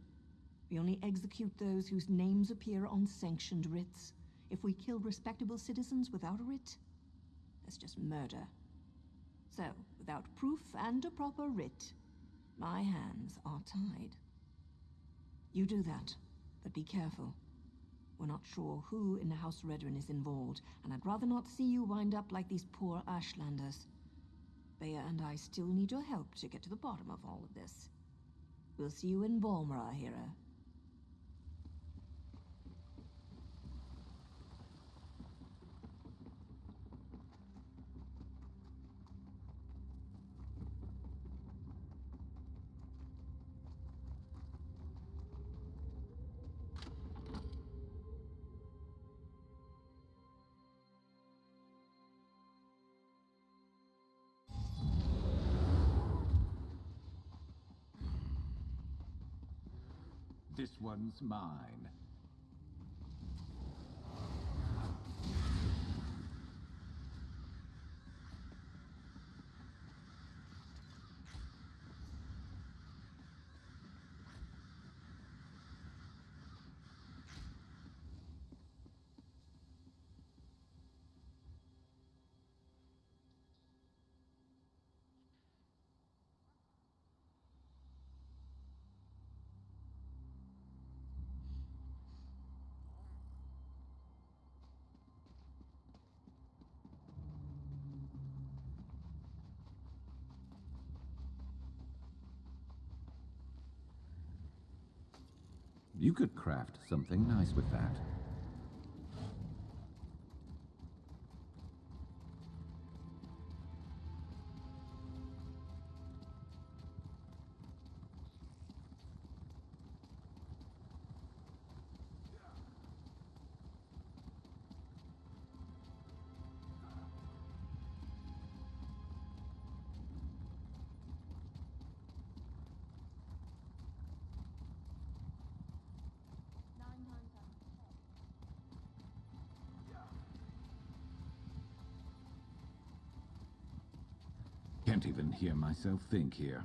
We only execute those whose names appear on sanctioned writs. If we kill respectable citizens without a writ, that's just murder. So, without proof and a proper writ, my hands are tied. You do that, but be careful. We're not sure who in House Redorin is involved, and I'd rather not see you wind up like these poor Ashlanders. Vea and I still need your help to get to the bottom of all of this. We'll see you in Balmora, hero. This one's mine. You could craft something nice with that. Can't even hear myself think here.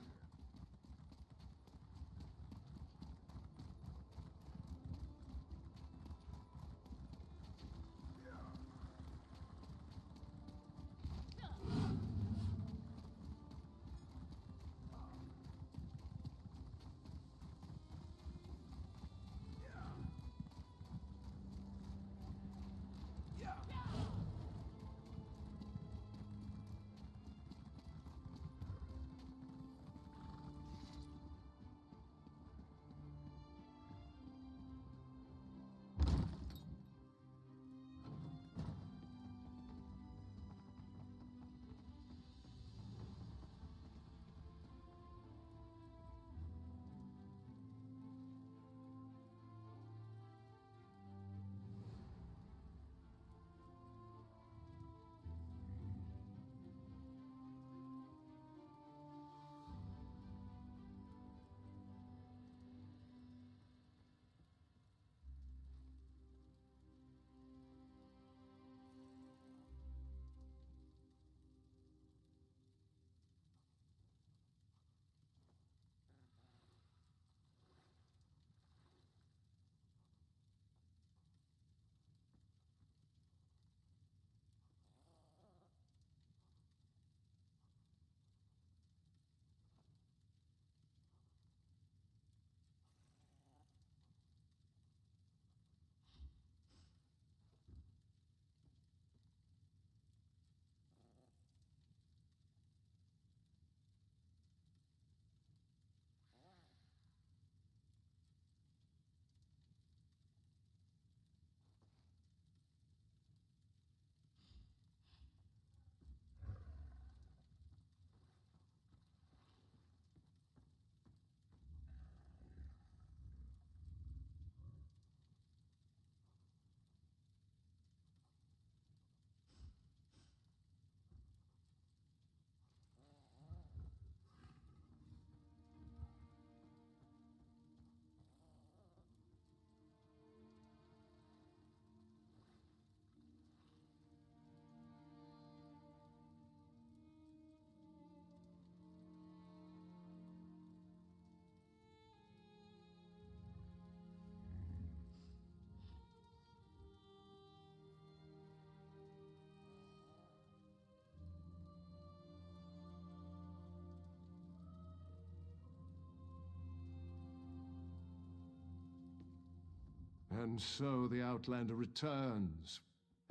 And so the Outlander returns,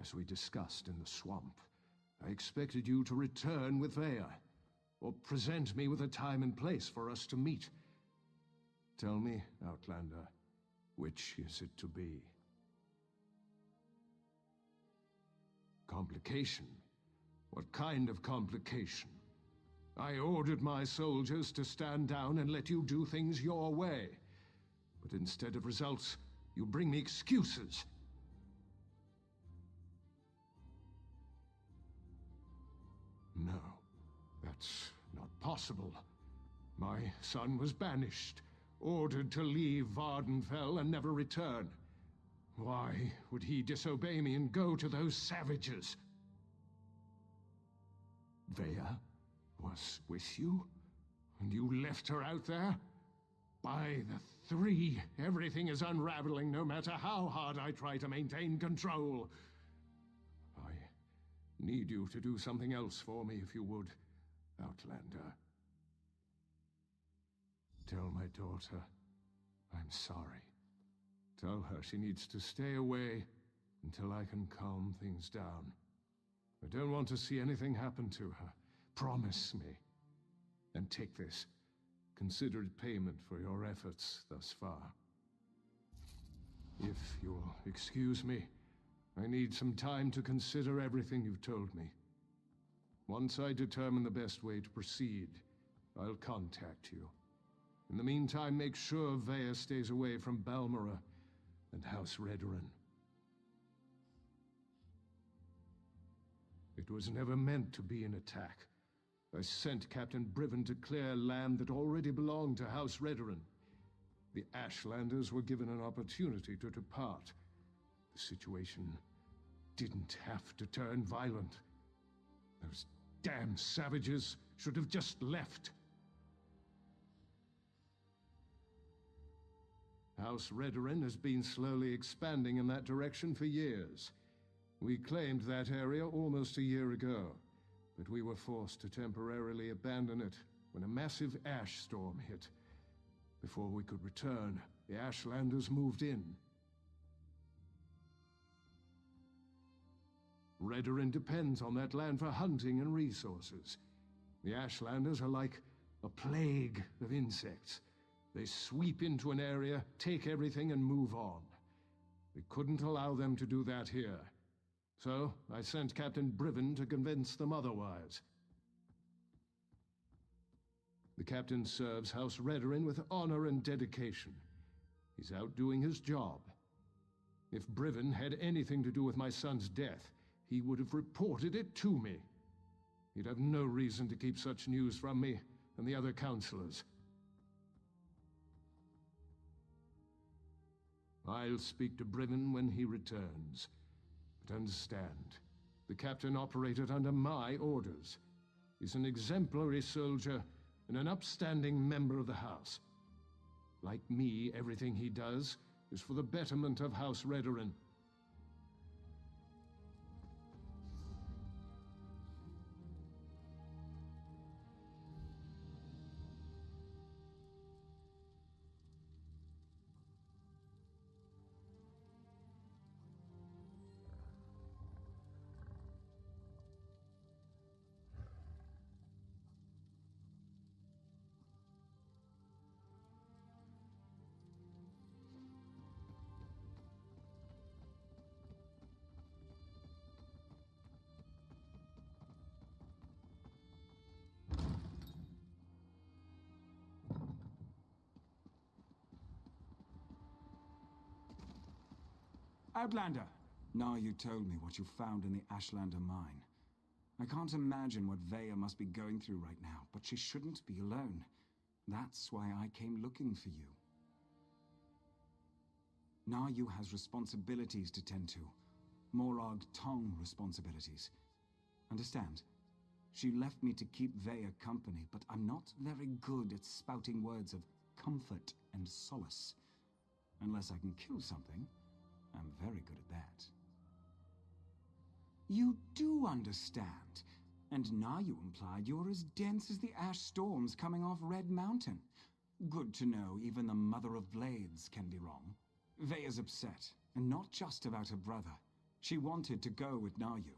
as we discussed in the swamp. I expected you to return with Vea, or present me with a time and place for us to meet. Tell me, Outlander, which is it to be? Complication? What kind of complication? I ordered my soldiers to stand down and let you do things your way. But instead of results, you bring me excuses. No, that's not possible. My son was banished, ordered to leave Vardenfell and never return. Why would he disobey me and go to those savages? Vea was with you? And you left her out there? By the three, everything is unraveling no matter how hard I try to maintain control. I need you to do something else for me, if you would, Outlander. Tell my daughter I'm sorry. Tell her she needs to stay away until I can calm things down. I don't want to see anything happen to her. Promise me. And take this. Consider it payment for your efforts thus far. If you'll excuse me, I need some time to consider everything you've told me. Once I determine the best way to proceed, I'll contact you. In the meantime, make sure Vea stays away from Balmora and House Redoran. It was never meant to be an attack. I sent Captain Briven to clear land that already belonged to House Redoran. The Ashlanders were given an opportunity to depart. The situation didn't have to turn violent. Those damn savages should have just left. House Redoran has been slowly expanding in that direction for years. We claimed that area almost a year ago, but we were forced to temporarily abandon it when a massive ash storm hit. Before we could return, the Ashlanders moved in. Redoran depends on that land for hunting and resources. The Ashlanders are like a plague of insects. They sweep into an area, take everything, and move on. We couldn't allow them to do that here. So, I sent Captain Briven to convince them otherwise. The captain serves House Redoran with honor and dedication. He's out doing his job. If Briven had anything to do with my son's death, he would have reported it to me. He'd have no reason to keep such news from me and the other counselors. I'll speak to Briven when he returns. But understand, the captain operated under my orders. He's an exemplary soldier and an upstanding member of the House. Like me, everything he does is for the betterment of House Redoran. Outlander! Now you told me what you found in the Ashlander mine. I can't imagine what Vea must be going through right now, but she shouldn't be alone. That's why I came looking for you. Nayu has responsibilities to tend to. Morag Tong responsibilities. Understand? She left me to keep Vea company, but I'm not very good at spouting words of comfort and solace. Unless I can kill something, I'm very good at that. You do understand. And now you implied you're as dense as the ash storms coming off Red Mountain. Good to know even the Mother of Blades can be wrong. Vea's upset. And not just about her brother. She wanted to go with Naryu.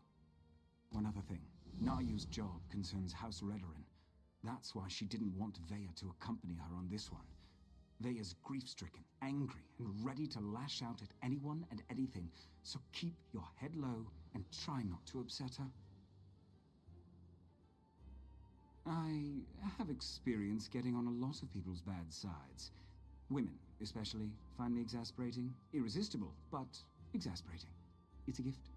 One other thing. Naryu's job concerns House Redoran. That's why she didn't want Veya to accompany her on this one. Veya's grief-stricken, angry, and ready to lash out at anyone and anything, so keep your head low and try not to upset her. I have experience getting on a lot of people's bad sides. Women, especially, find me exasperating. Irresistible, but exasperating. It's a gift.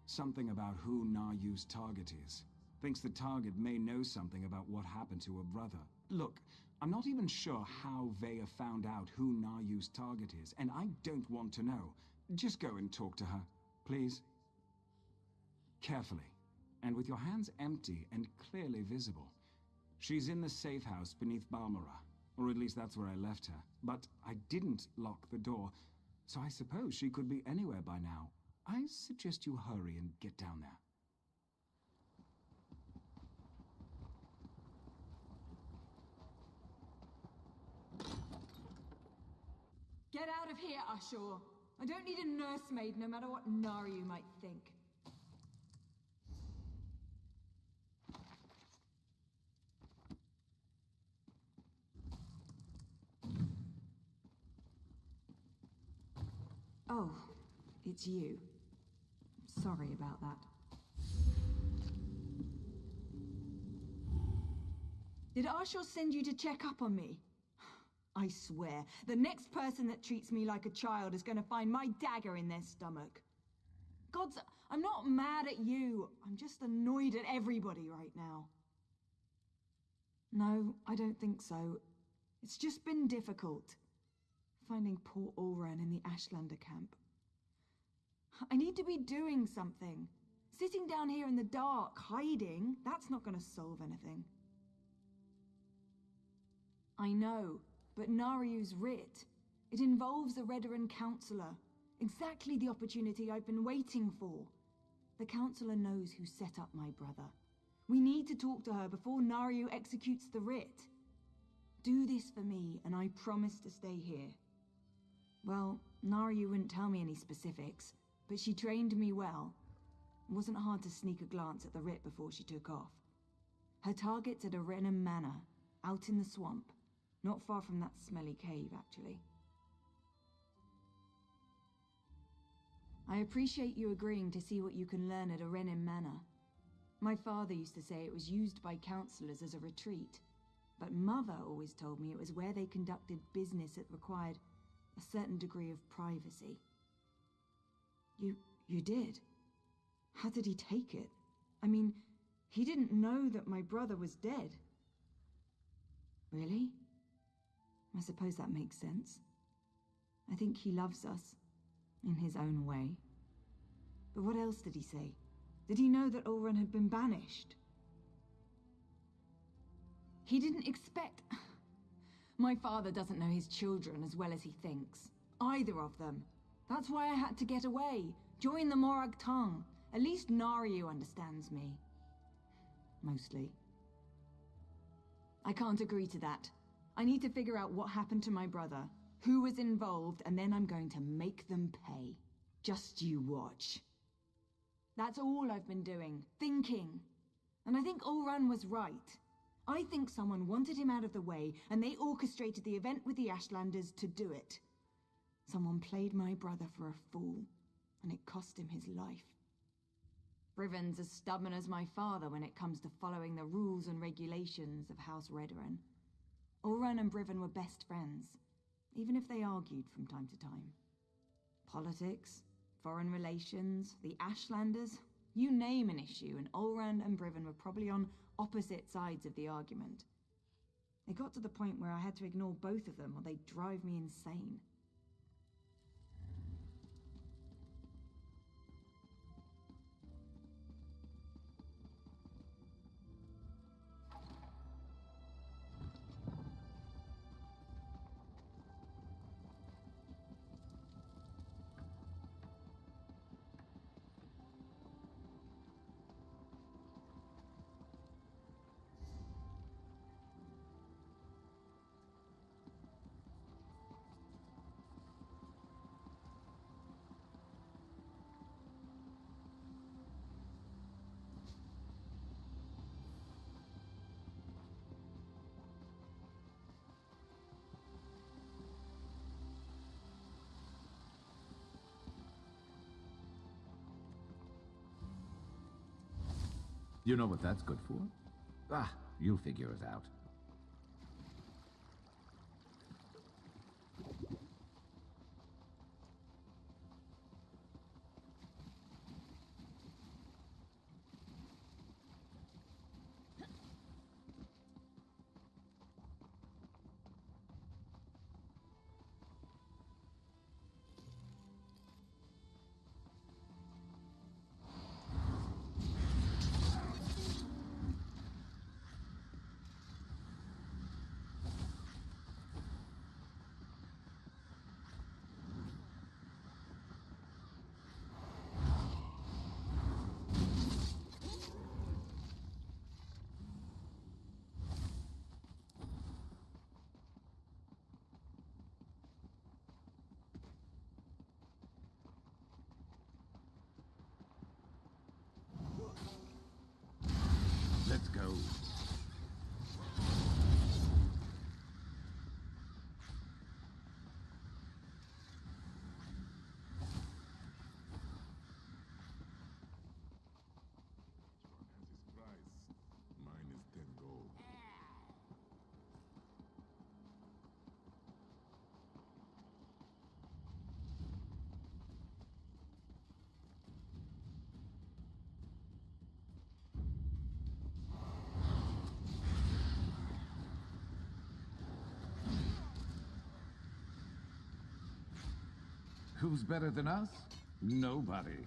Something about who Naryu's target is. Thinks the target may know something about what happened to her brother. Look, I'm not even sure how Veya found out who Naryu's target is, and I don't want to know. Just go and talk to her, please. Carefully, and with your hands empty and clearly visible. She's in the safe house beneath Balmora, or at least that's where I left her. But I didn't lock the door, so I suppose she could be anywhere by now. I suggest you hurry and get down there. Get out of here, Ashur. I don't need a nursemaid, no matter what Naryu might think. Oh, it's you. Sorry about that. Did Ashur send you to check up on me? I swear, the next person that treats me like a child is going to find my dagger in their stomach. Gods, I'm not mad at you. I'm just annoyed at everybody right now. No, I don't think so. It's just been difficult. Finding poor Ulran in the Ashlander camp. I need to be doing something. Sitting down here in the dark, hiding, that's not going to solve anything. I know. But Naryu's writ, it involves a Redoran counselor. Exactly the opportunity I've been waiting for. The counselor knows who set up my brother. We need to talk to her before Naryu executes the writ. Do this for me, and I promise to stay here. Well, Naryu wouldn't tell me any specifics, but she trained me well. It wasn't hard to sneak a glance at the writ before she took off. Her target's at Arenim Manor, out in the swamp. Not far from that smelly cave, actually. I appreciate you agreeing to see what you can learn at Arenim Manor. My father used to say it was used by counselors as a retreat, but Mother always told me it was where they conducted business that required a certain degree of privacy. You did? How did he take it? I mean, he didn't know that my brother was dead. Really? I suppose that makes sense. I think he loves us, in his own way. But what else did he say? Did he know that Ulran had been banished? He didn't expect... My father doesn't know his children as well as he thinks. Either of them. That's why I had to get away. Join the Morag Tongue. At least Naryu understands me. Mostly. I can't agree to that. I need to figure out what happened to my brother, who was involved, and then I'm going to make them pay. Just you watch. That's all I've been doing, thinking. And I think Ulran was right. I think someone wanted him out of the way, and they orchestrated the event with the Ashlanders to do it. Someone played my brother for a fool, and it cost him his life. Brivon's as stubborn as my father when it comes to following the rules and regulations of House Redoran. Ulran and Brivon were best friends, even if they argued from time to time. Politics, foreign relations, the Ashlanders, you name an issue, and Ulran and Brivon were probably on opposite sides of the argument. It got to the point where I had to ignore both of them or they'd drive me insane. You know what that's good for? Ah, you'll figure it out. Let's go. Mine is 10 gold. Who's better than us? Nobody.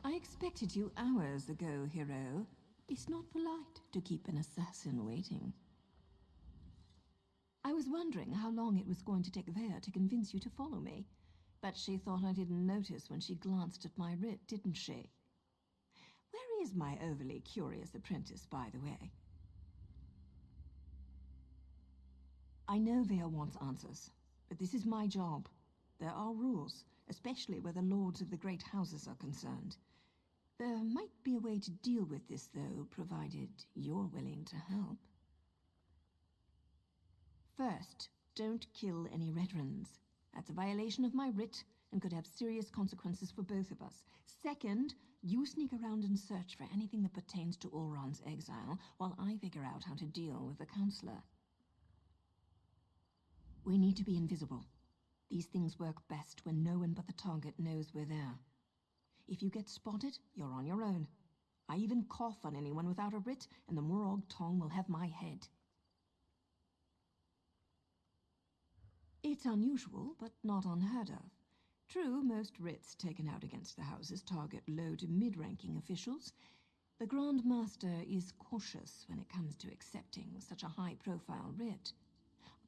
I expected you hours ago, hero. It's not polite to keep an assassin waiting. I was wondering how long it was going to take Vea to convince you to follow me, but she thought I didn't notice when she glanced at my writ, didn't she? Where is my overly curious apprentice, by the way? I know Vea wants answers, but this is my job. There are rules, especially where the lords of the great houses are concerned. There might be a way to deal with this, though, provided you're willing to help. First, don't kill any veterans. That's a violation of my writ and could have serious consequences for both of us. Second, you sneak around and search for anything that pertains to Ulron's exile, while I figure out how to deal with the counselor. We need to be invisible. These things work best when no one but the target knows we're there. If you get spotted, you're on your own. I even cough on anyone without a writ, and the Morog Tong will have my head. It's unusual, but not unheard of. True, most writs taken out against the houses target low to mid-ranking officials. The Grand Master is cautious when it comes to accepting such a high-profile writ.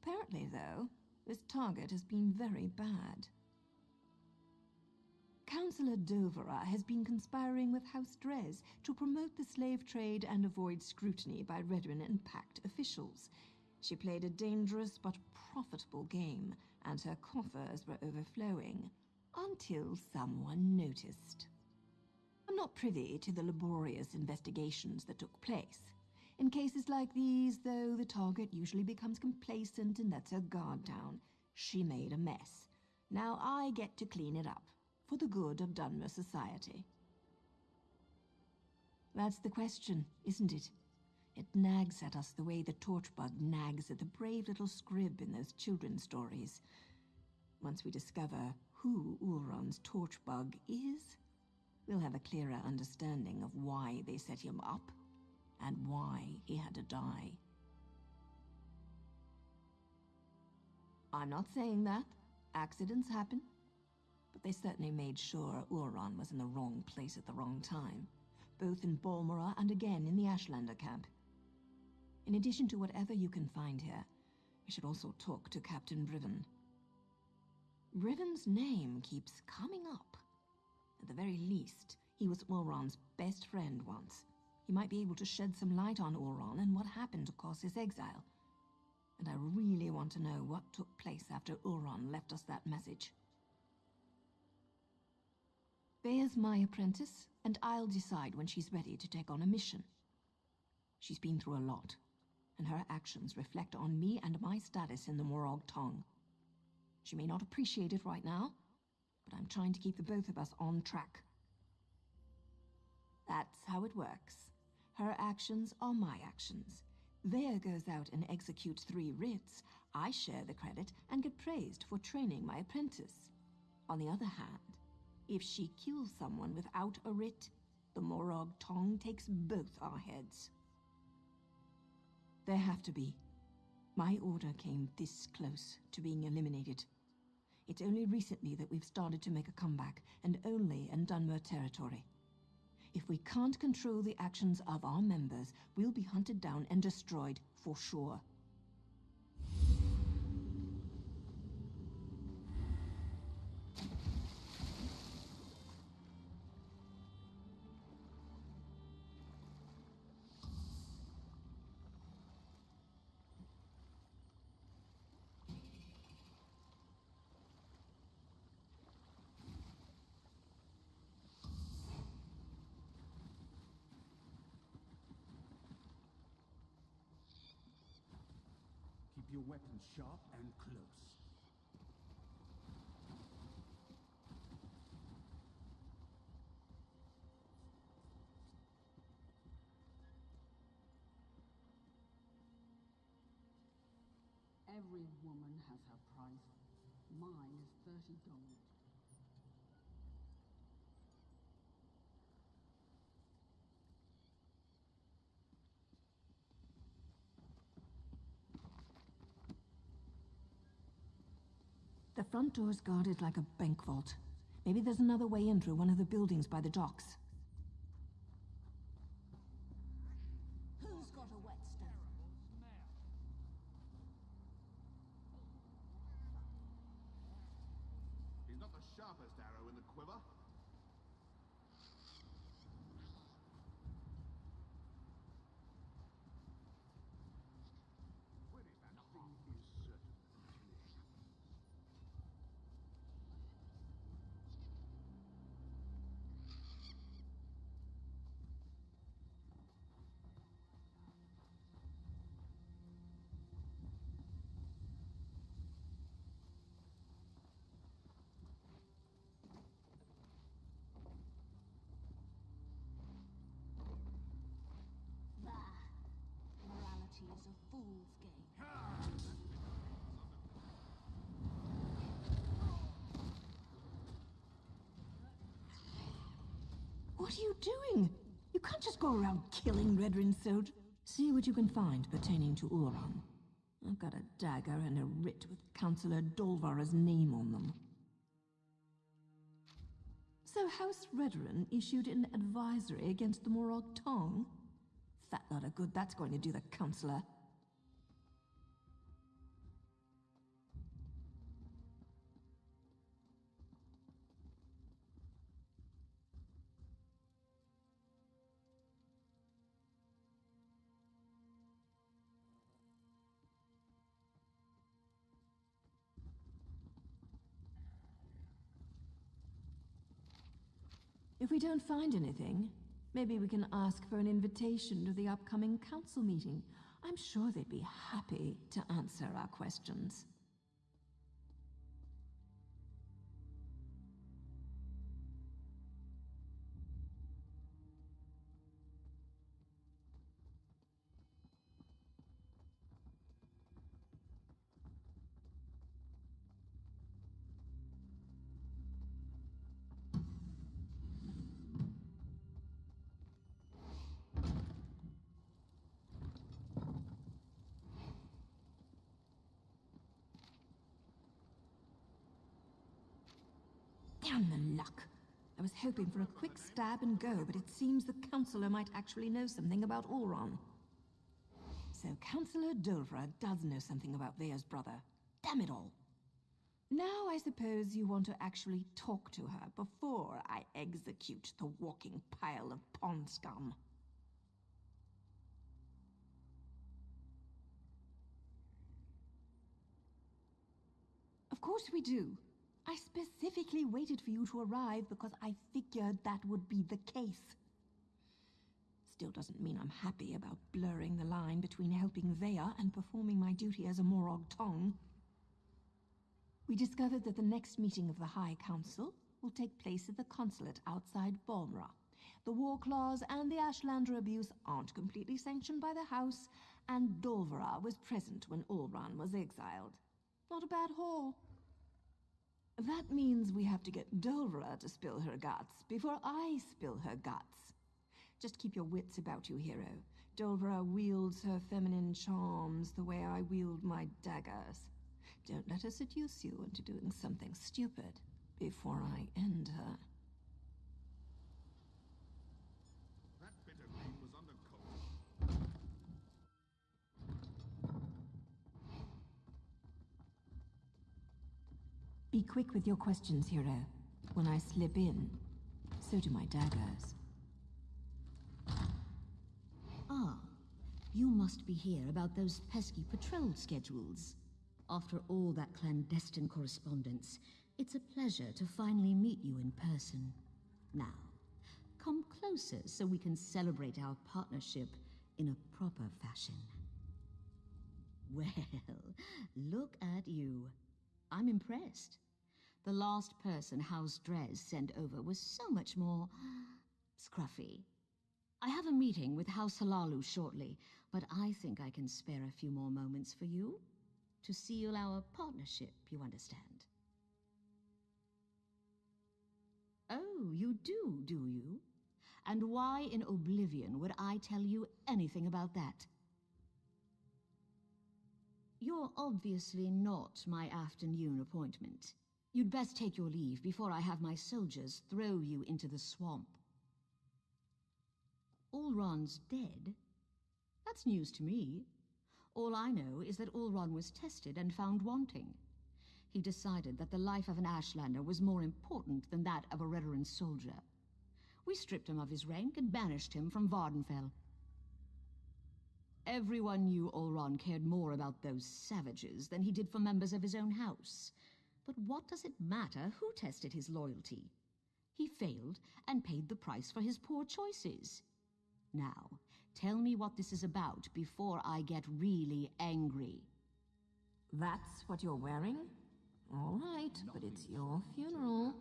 Apparently, though, this target has been very bad. Councillor Dovera has been conspiring with House Drez to promote the slave trade and avoid scrutiny by Redwin and Pact officials. She played a dangerous but profitable game, and her coffers were overflowing, until someone noticed. I'm not privy to the laborious investigations that took place. In cases like these, though, the target usually becomes complacent and lets her guard down. She made a mess. Now I get to clean it up, for the good of Dunmer society. That's the question, isn't it? It nags at us the way the torchbug nags at the brave little scrib in those children's stories. Once we discover who Ulron's torchbug is, we'll have a clearer understanding of why they set him up and why he had to die. I'm not saying that. Accidents happen. But they certainly made sure Uran was in the wrong place at the wrong time, both in Balmora and again in the Ashlander camp. In addition to whatever you can find here, we should also talk to Captain Briven. Briven's name keeps coming up. At the very least, he was Uran's best friend once. He might be able to shed some light on Uran and what happened to cause his exile. And I really want to know what took place after Uran left us that message. Bea's my apprentice, and I'll decide when she's ready to take on a mission. She's been through a lot, and her actions reflect on me and my status in the Morag Tong. She may not appreciate it right now, but I'm trying to keep the both of us on track. That's how it works. Her actions are my actions. Bea goes out and executes 3 writs. I share the credit and get praised for training my apprentice. On the other hand, if she kills someone without a writ, the Morag Tong takes both our heads. There have to be. My order came this close to being eliminated. It's only recently that we've started to make a comeback, and only in Dunmer territory. If we can't control the actions of our members, we'll be hunted down and destroyed for sure. Keep your weapons sharp and close. Every woman has her price. Mine is 30 gold. The front door's guarded like a bank vault. Maybe there's another way in through one of the buildings by the docks. Who's got a whetstone? He's not the sharpest arrow in the quiver. Nothing is certain. Morality is a fool's game. What are you doing? You can't just go around killing Redrin soldiers. See what you can find pertaining to Uran. I've got a dagger and a writ with Councillor Dolvara's name on them. So House Redrin issued an advisory against the Morag Tong? Fat lot of good that's going to do the Councillor. If we don't find anything, maybe we can ask for an invitation to the upcoming council meeting. I'm sure they'd be happy to answer our questions. Damn the luck. I was hoping for a quick stab and go, but it seems the Councillor might actually know something about Ulron. So Councillor Dolvra does know something about Vea's brother. Damn it all. Now I suppose you want to actually talk to her before I execute the walking pile of pond scum. Of course we do. I specifically waited for you to arrive because I figured that would be the case. Still doesn't mean I'm happy about blurring the line between helping Vea and performing my duty as a Morag Tong. We discovered that the next meeting of the High Council will take place at the consulate outside Balmora. The war clause and the Ashlander abuse aren't completely sanctioned by the House, and Dolvera was present when Ulron was exiled. Not a bad haul. That means we have to get Dolvera to spill her guts before I spill her guts. Just keep your wits about you, hero. Dolvera wields her feminine charms the way I wield my daggers. Don't let her seduce you into doing something stupid before I end her. That bit of meat was undercooked. Be quick with your questions, hero. When I slip in, so do my daggers. Ah, you must be here about those pesky patrol schedules. After all that clandestine correspondence, it's a pleasure to finally meet you in person. Now, come closer so we can celebrate our partnership in a proper fashion. Well, look at you. I'm impressed. The last person House Drez sent over was so much more scruffy. I have a meeting with House Hlaalu shortly, but I think I can spare a few more moments for you to seal our partnership, you understand. Oh, you do you? And why in oblivion would I tell you anything about that? You're obviously not my afternoon appointment. You'd best take your leave before I have my soldiers throw you into the swamp. Ulron's dead? That's news to me. All I know is that Ulron was tested and found wanting. He decided that the life of an Ashlander was more important than that of a Redoran soldier. We stripped him of his rank and banished him from Vardenfell. Everyone knew Ulron cared more about those savages than he did for members of his own house. But what does it matter who tested his loyalty? He failed and paid the price for his poor choices. Now, tell me what this is about before I get really angry. That's what you're wearing? All right, but it's your funeral.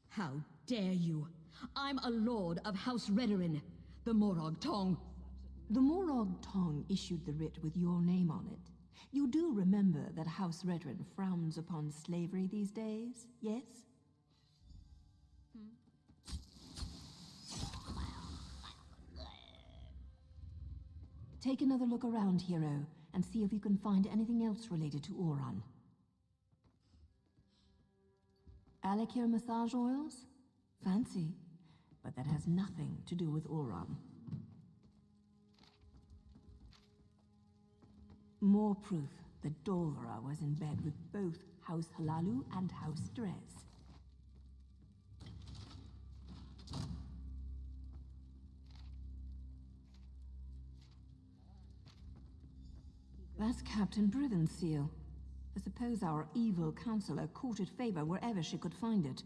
How dare you! I'm a lord of House Redoran, the Morag Tong. The Morag Tong issued the writ with your name on it. You do remember that House Redoran frowns upon slavery these days, yes? Take another look around, hero, and see if you can find anything else related to Ulron. Alakir massage oils? Fancy, but that has nothing to do with Ulron. More proof that Dolvera was in bed with both House Hlaalu and House Drez. That's Captain Briven's seal. I suppose our evil counselor courted favor wherever she could find it.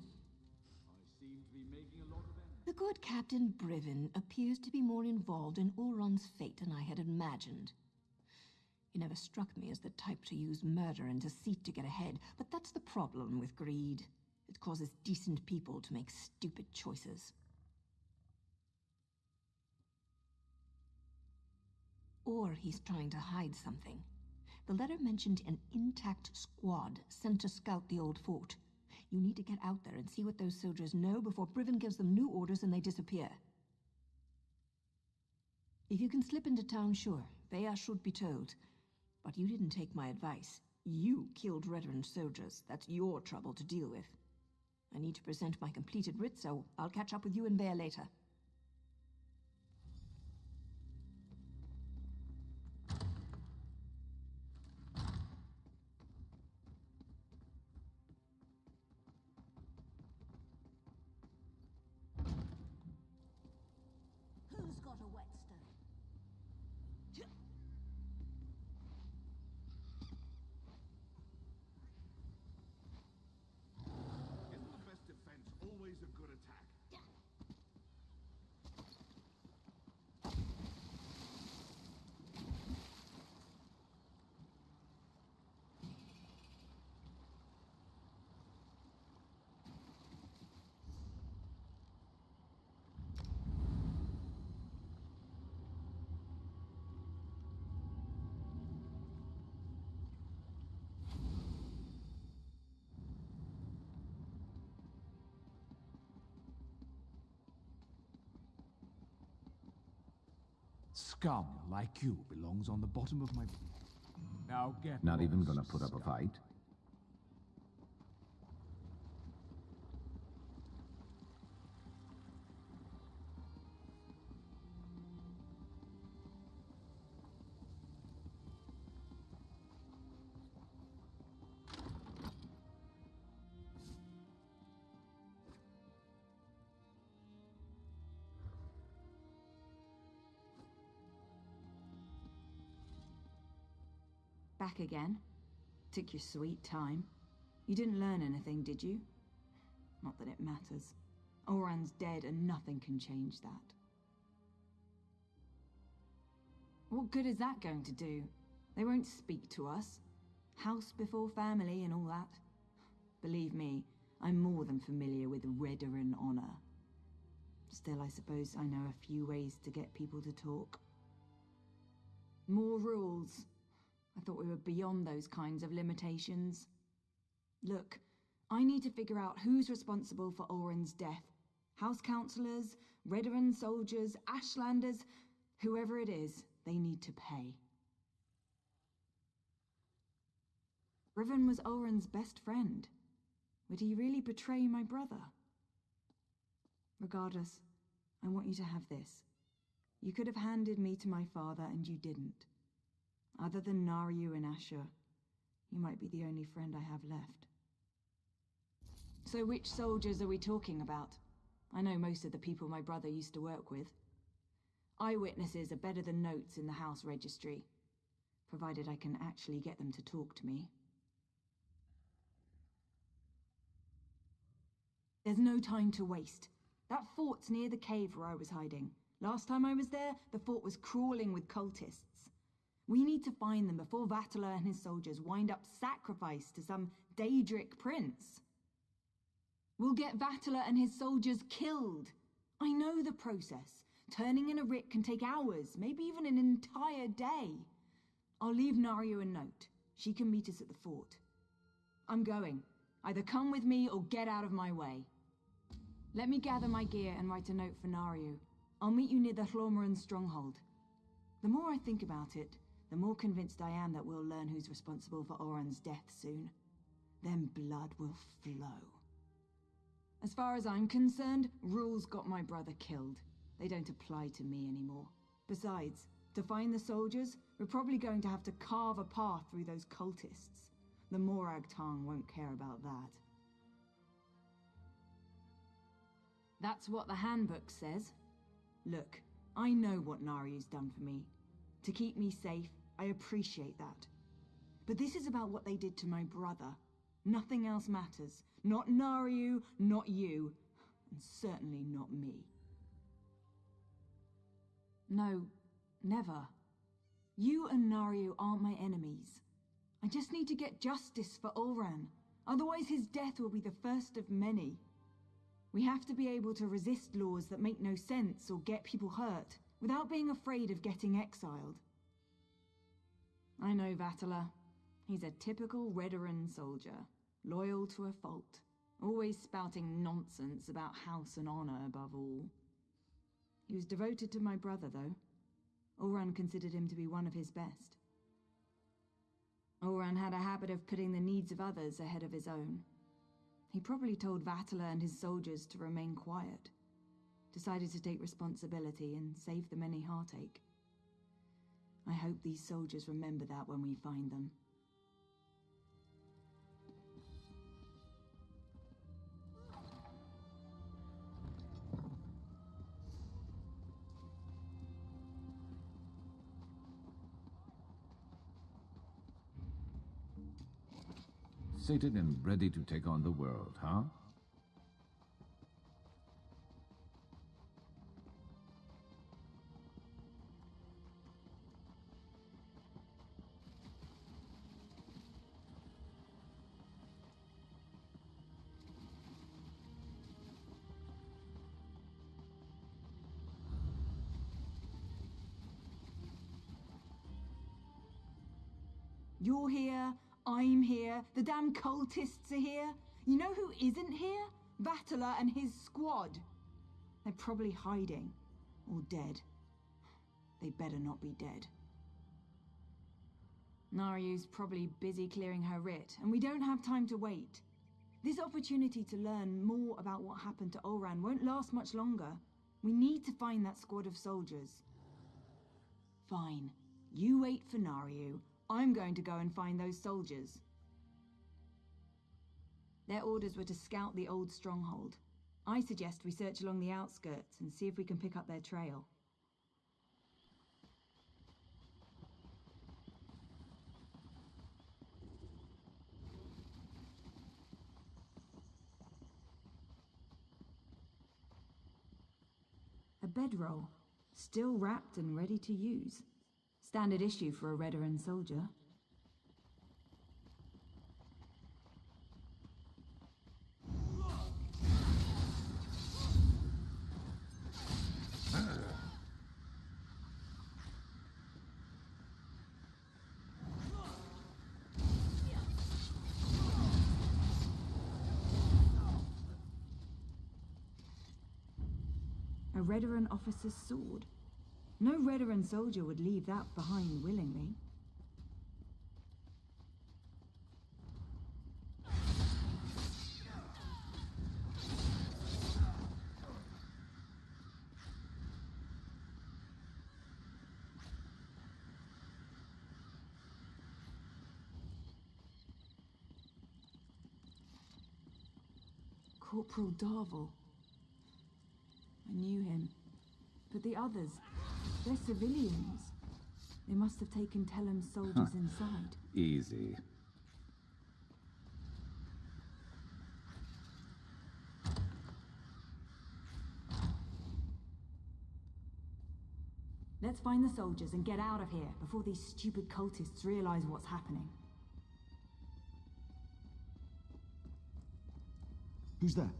The good Captain Briven appears to be more involved in Ulron's fate than I had imagined. He never struck me as the type to use murder and deceit to get ahead, but that's the problem with greed. It causes decent people to make stupid choices. Or he's trying to hide something. The letter mentioned an intact squad sent to scout the old fort. You need to get out there and see what those soldiers know before Briven gives them new orders and they disappear. If you can slip into town, sure. Vea should be told. But you didn't take my advice. You killed Redoran soldiers. That's your trouble to deal with. I need to present my completed writ, so I'll catch up with you in Vale later. Who's got a whetstone? Isn't the best defense always a good attack? Scum like you belongs on the bottom of my... Now get Not even lost, gonna put up a scum. fight? Back again? Took your sweet time. You didn't learn anything, did you? Not that it matters. Oran's dead and nothing can change that. What good is that going to do? They won't speak to us. House before family and all that. Believe me, I'm more than familiar with Redaran honor. Still, I suppose I know a few ways to get people to talk. More rules. I thought we were beyond those kinds of limitations. Look, I need to figure out who's responsible for Oren's death. House councillors, Redaran soldiers, Ashlanders, whoever it is, they need to pay. Riven was Oren's best friend. Would he really betray my brother? Regardless, I want you to have this. You could have handed me to my father and you didn't. Other than Naryu and Asher, you might be the only friend I have left. So which soldiers are we talking about? I know most of the people my brother used to work with. Eyewitnesses are better than notes in the house registry, provided I can actually get them to talk to me. There's no time to waste. That fort's near the cave where I was hiding. Last time I was there, the fort was crawling with cultists. We need to find them before Vatala and his soldiers wind up sacrificed to some Daedric prince. We'll get Vatala and his soldiers killed. I know the process. Turning in a writ can take hours, maybe even an entire day. I'll leave Naryu a note. She can meet us at the fort. I'm going. Either come with me or get out of my way. Let me gather my gear and write a note for Naryu. I'll meet you near the Hlaalu stronghold. The more I think about it, the more convinced I am that we'll learn who's responsible for Oren's death soon. Then blood will flow. As far as I'm concerned, rules got my brother killed. They don't apply to me anymore. Besides, to find the soldiers, we're probably going to have to carve a path through those cultists. The Morag Tong won't care about that. That's what the handbook says. Look, I know what Naryu's done for me. To keep me safe, I appreciate that. But this is about what they did to my brother. Nothing else matters. Not Naryu, not you, and certainly not me. No, never. You and Naryu aren't my enemies. I just need to get justice for Oran. Otherwise his death will be the first of many. We have to be able to resist laws that make no sense or get people hurt, without being afraid of getting exiled. I know Vatala. He's a typical Redaran soldier, loyal to a fault, always spouting nonsense about house and honor above all. He was devoted to my brother, though. Oran considered him to be one of his best. Oran had a habit of putting the needs of others ahead of his own. He probably told Vatala and his soldiers to remain quiet. Decided to take responsibility and save them any heartache. I hope these soldiers remember that when we find them. Sated and ready to take on the world, huh? You're here, I'm here, the damn cultists are here. You know who isn't here? Vatala and his squad. They're probably hiding. Or dead. They better not be dead. Naryu's probably busy clearing her writ, and we don't have time to wait. This opportunity to learn more about what happened to Olran won't last much longer. We need to find that squad of soldiers. Fine. You wait for Naryu. I'm going to go and find those soldiers. Their orders were to scout the old stronghold. I suggest we search along the outskirts and see if we can pick up their trail. A bedroll, still wrapped and ready to use. Standard issue for a Redoran soldier. A Redoran officer's sword. No Redoran soldier would leave that behind willingly. Corporal Darvel. I knew him. But the others, they're civilians. They must have taken Tellem's soldiers inside. Easy. Let's find the soldiers and get out of here before these stupid cultists realize what's happening. Who's there?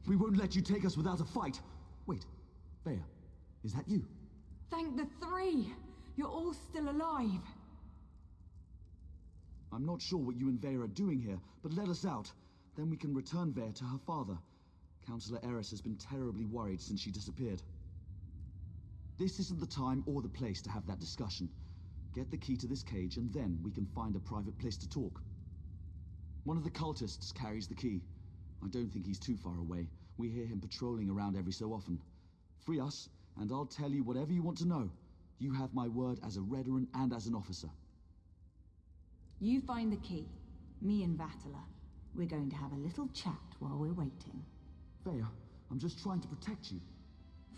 We won't let you take us without a fight. Wait, Vea, is that you? Thank the three! You're all still alive! I'm not sure what you and Vea are doing here, but let us out. Then we can return Vea to her father. Councillor Eris has been terribly worried since she disappeared. This isn't the time or the place to have that discussion. Get the key to this cage and then we can find a private place to talk. One of the cultists carries the key. I don't think he's too far away. We hear him patrolling around every so often. Free us, and I'll tell you whatever you want to know. You have my word as a Redoran and as an officer. You find the key. Me and Vatala. We're going to have a little chat while we're waiting. Vea, I'm just trying to protect you.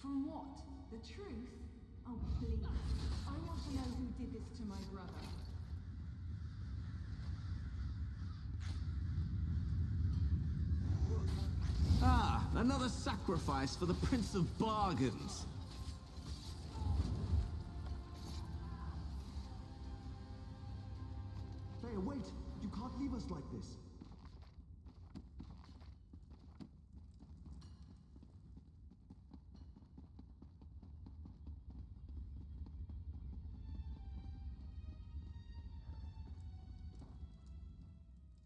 From what? The truth? Oh, please. I want to know who did this to my brother. Ah, another sacrifice for the Prince of Bargains. Vea, wait! You can't leave us like this.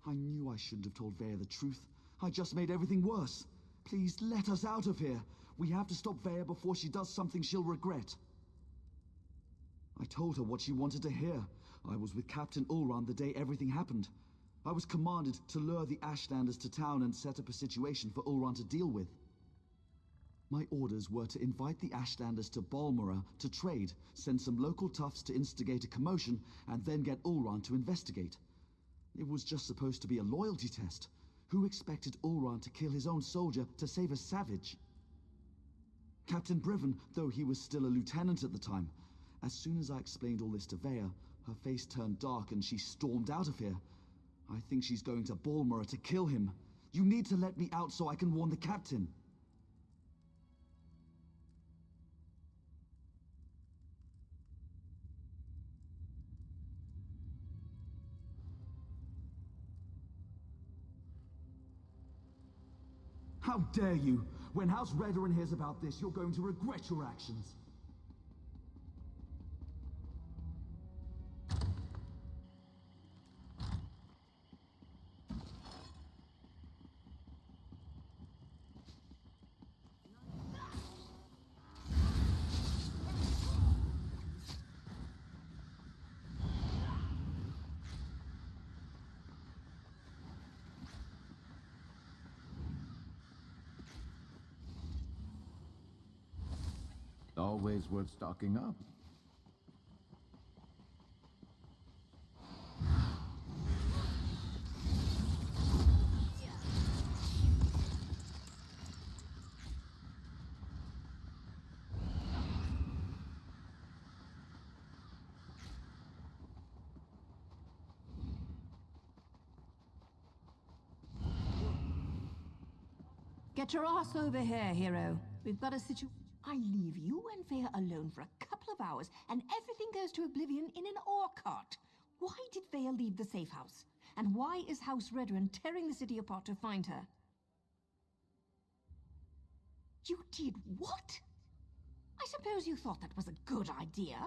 I knew I shouldn't have told Vea the truth. I just made everything worse. Please let us out of here. We have to stop Vea before she does something she'll regret. I told her what she wanted to hear. I was with Captain Ulran the day everything happened. I was commanded to lure the Ashlanders to town and set up a situation for Ulran to deal with. My orders were to invite the Ashlanders to Balmora to trade, send some local toughs to instigate a commotion, and then get Ulran to investigate. It was just supposed to be a loyalty test. Who expected Ulran to kill his own soldier to save a savage? Captain Briven, though he was still a lieutenant at the time, as soon as I explained all this to Vea, her face turned dark and she stormed out of here. I think she's going to Balmora to kill him. You need to let me out so I can warn the captain. How dare you! When House Redoran hears about this, you're going to regret your actions. Always worth stocking up. Get your ass over here, hero. We've got a I leave you and Vea alone for a couple of hours, and everything goes to oblivion in an ore cart. Why did Vea leave the safe house? And why is House Redoran tearing the city apart to find her? You did what? I suppose you thought that was a good idea?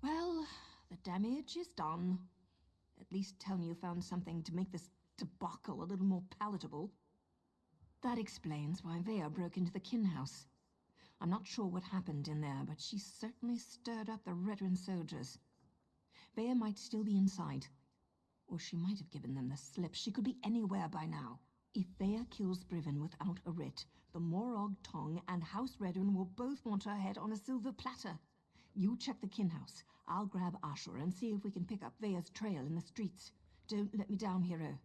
Well, the damage is done. At least tell me you found something to make this debacle a little more palatable. That explains why Vea broke into the kin house. I'm not sure what happened in there, but she certainly stirred up the Redoran soldiers. Vea might still be inside. Or she might have given them the slip. She could be anywhere by now. If Vea kills Briven without a writ, the Morog Tong and House Redoran will both want her head on a silver platter. You check the kin house. I'll grab Ashur and see if we can pick up Vea's trail in the streets. Don't let me down, hero.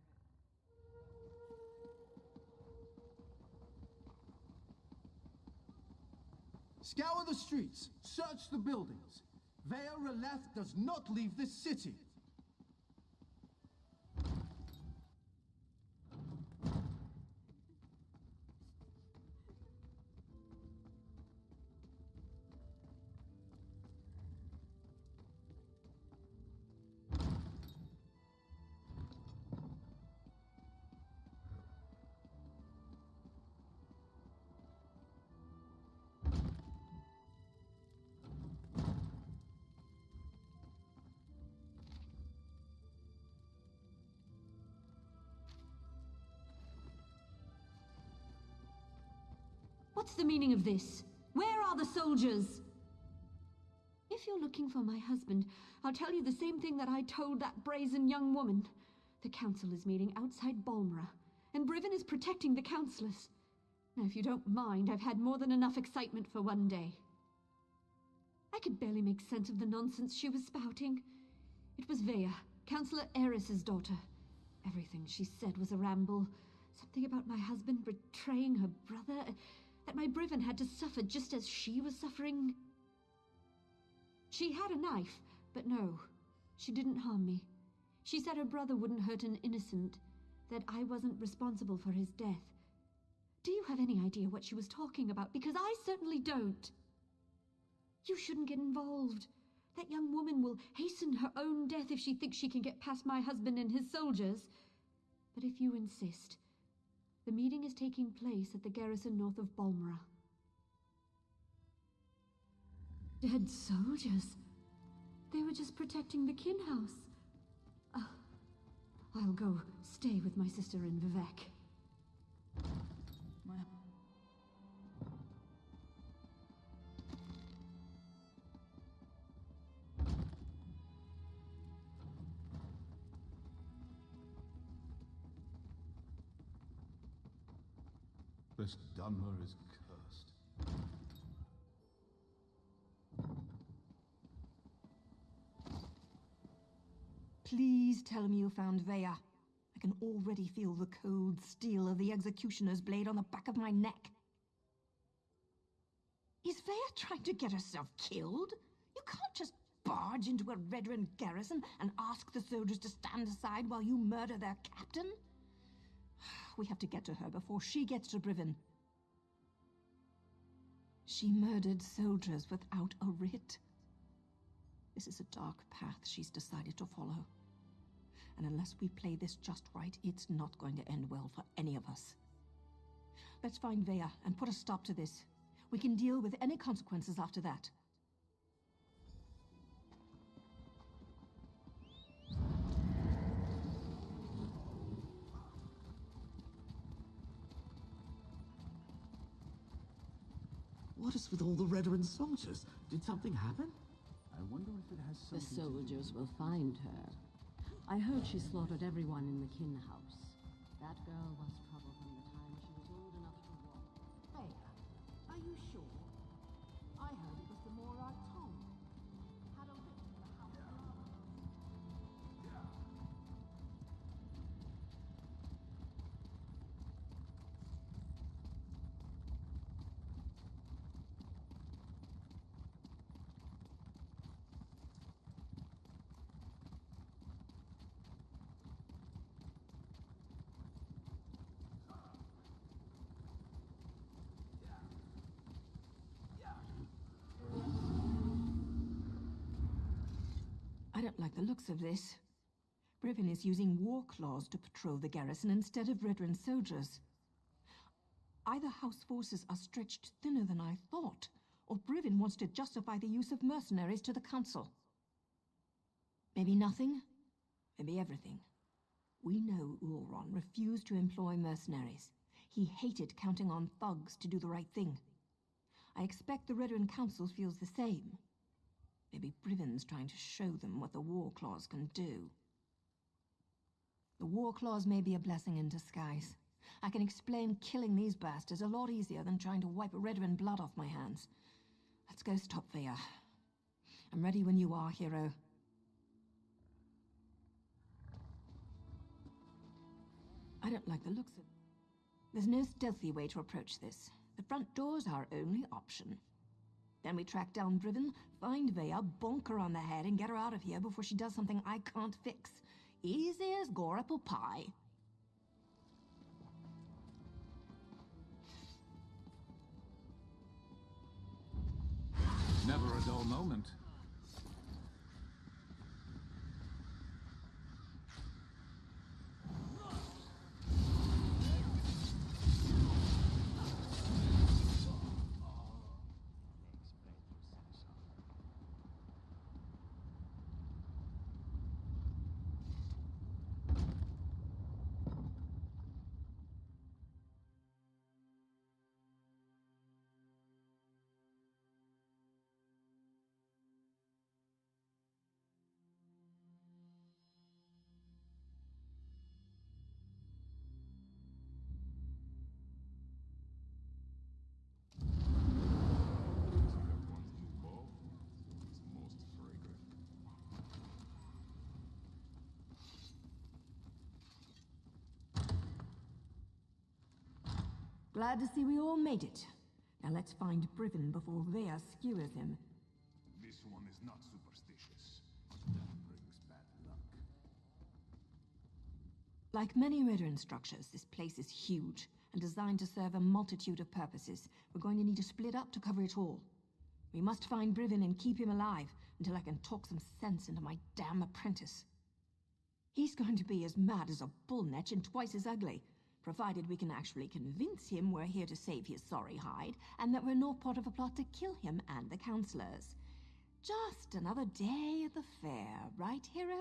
Scour the streets, search the buildings. Vea Releth does not leave this city. What's the meaning of this? Where are the soldiers? If you're looking for my husband, I'll tell you the same thing that I told that brazen young woman. The council is meeting outside Balmora, and Briven is protecting the councillors. Now, if you don't mind, I've had more than enough excitement for one day. I could barely make sense of the nonsense she was spouting. It was Vea, Councillor Eris's daughter. Everything she said was a ramble. Something about my husband betraying her brother, that my Briven had to suffer just as she was suffering. She had a knife, but no, she didn't harm me. She said her brother wouldn't hurt an innocent, that I wasn't responsible for his death. Do you have any idea what she was talking about? Because I certainly don't. You shouldn't get involved. That young woman will hasten her own death if she thinks she can get past my husband and his soldiers. But if you insist, the meeting is taking place at the garrison north of Balmora. Dead soldiers? They were just protecting the kin house. I'll go stay with my sister in Vivek. This Dunmer is cursed. Please tell me you found Vea. I can already feel the cold steel of the executioner's blade on the back of my neck. Is Vea trying to get herself killed? You can't just barge into a Redrun garrison and ask the soldiers to stand aside while you murder their captain? We have to get to her before she gets to Brivin. She murdered soldiers without a writ. This is a dark path she's decided to follow. And unless we play this just right, it's not going to end well for any of us. Let's find Vea and put a stop to this. We can deal with any consequences after that. What is with all the Redrun soldiers? Did something happen? I wonder if it has The something soldiers will find her. I heard she slaughtered everyone in the kin house. That girl was trouble from the time she was old enough to walk. Hey, are you sure? I heard it was the Morag Tom. Had a writ from the House of Hlaalu. I don't like the looks of this. Brivin is using war claws to patrol the garrison instead of Redrun soldiers. Either house forces are stretched thinner than I thought, or Brivin wants to justify the use of mercenaries to the council. Maybe nothing, maybe everything. We know Ulron refused to employ mercenaries. He hated counting on thugs to do the right thing. I expect the Redrun Council feels the same. Maybe Brivin's trying to show them what the war claws can do. The war claws may be a blessing in disguise. I can explain killing these bastards a lot easier than trying to wipe Redrun blood off my hands. Let's go stop Vea. I'm ready when you are, hero. I don't like the looks of... There's no stealthy way to approach this. The front door's our only option. Then we track down Brivin, find Vea, bonk her on the head, and get her out of here before she does something I can't fix. Easy as gore apple pie. Never a dull moment. Glad to see we all made it. Now let's find Brivin before Vea skewers him. This one is not superstitious. That brings bad luck. Like many Redrun structures, this place is huge and designed to serve a multitude of purposes. We're going to need to split up to cover it all. We must find Brivin and keep him alive until I can talk some sense into my damn apprentice. He's going to be as mad as a bullnetch and twice as ugly, provided we can actually convince him we're here to save his sorry hide, and that we're not part of a plot to kill him and the councillors. Just another day at the fair, right, hero?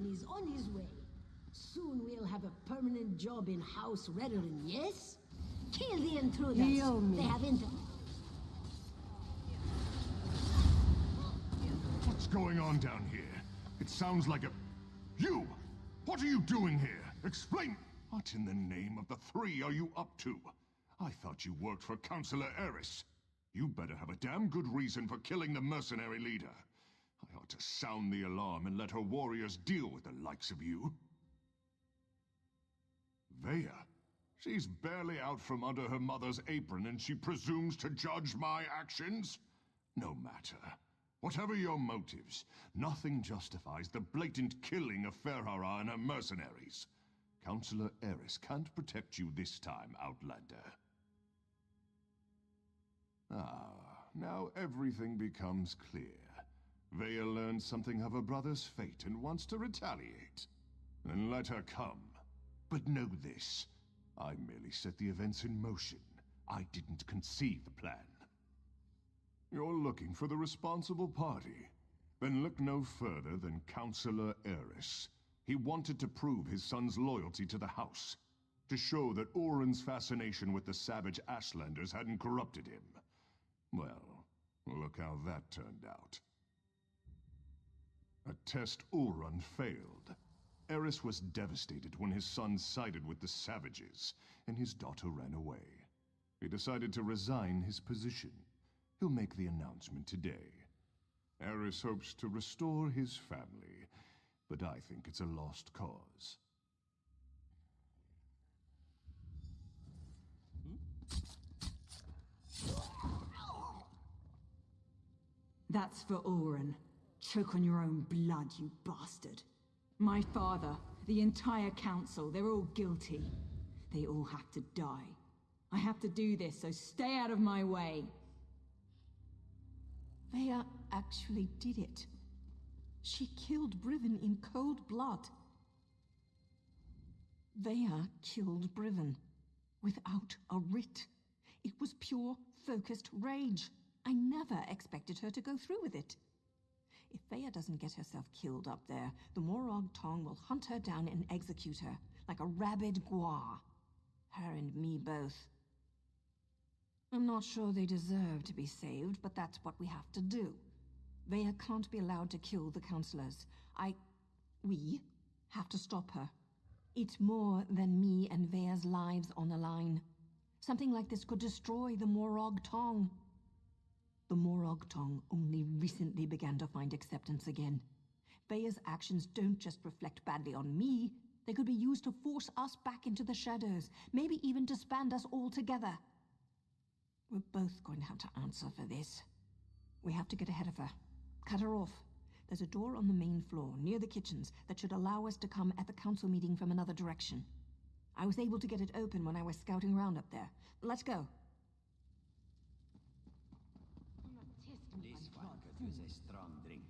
Warden is on his way. Soon we'll have a permanent job in House Redderin, yes? Kill the intruders. Heal me. They have intel. What's going on down here? It sounds like a... You! What are you doing here? Explain! What in the name of the three are you up to? I thought you worked for Councillor Eris. You better have a damn good reason for killing the mercenary leader. I ought to sound the alarm and let her warriors deal with the likes of you. Vea? She's barely out from under her mother's apron and she presumes to judge my actions? No matter. Whatever your motives, nothing justifies the blatant killing of Ferhara and her mercenaries. Councillor Eris can't protect you this time, Outlander. Ah, now everything becomes clear. Vea learned something of her brother's fate and wants to retaliate. Then let her come. But know this, I merely set the events in motion. I didn't conceive the plan. You're looking for the responsible party. Then look no further than Councillor Eris. He wanted to prove his son's loyalty to the House. To show that Oren's fascination with the savage Ashlanders hadn't corrupted him. Well, look how that turned out. A test Oren failed. Eris was devastated when his son sided with the savages, and his daughter ran away. He decided to resign his position. He'll make the announcement today. Eris hopes to restore his family, but I think it's a lost cause. That's for Oren. Choke on your own blood, you bastard. My father, the entire council, they're all guilty. They all have to die. I have to do this, so stay out of my way. Vea actually did it. She killed Briven in cold blood. Vea killed Briven without a writ. It was pure, focused rage. I never expected her to go through with it. If Vea doesn't get herself killed up there, the Morag Tong will hunt her down and execute her, like a rabid gua. Her and me both. I'm not sure they deserve to be saved, but that's what we have to do. Vea can't be allowed to kill the councillors. We have to stop her. It's more than me and Vea's lives on the line. Something like this could destroy the Morag Tong. The Morag Tong only recently began to find acceptance again. Vea's actions don't just reflect badly on me. They could be used to force us back into the shadows, maybe even disband us all together. We're both going to have to answer for this. We have to get ahead of her. Cut her off. There's a door on the main floor, near the kitchens, that should allow us to come at the council meeting from another direction. I was able to get it open when I was scouting around up there. Let's go. This one could use a strong drink.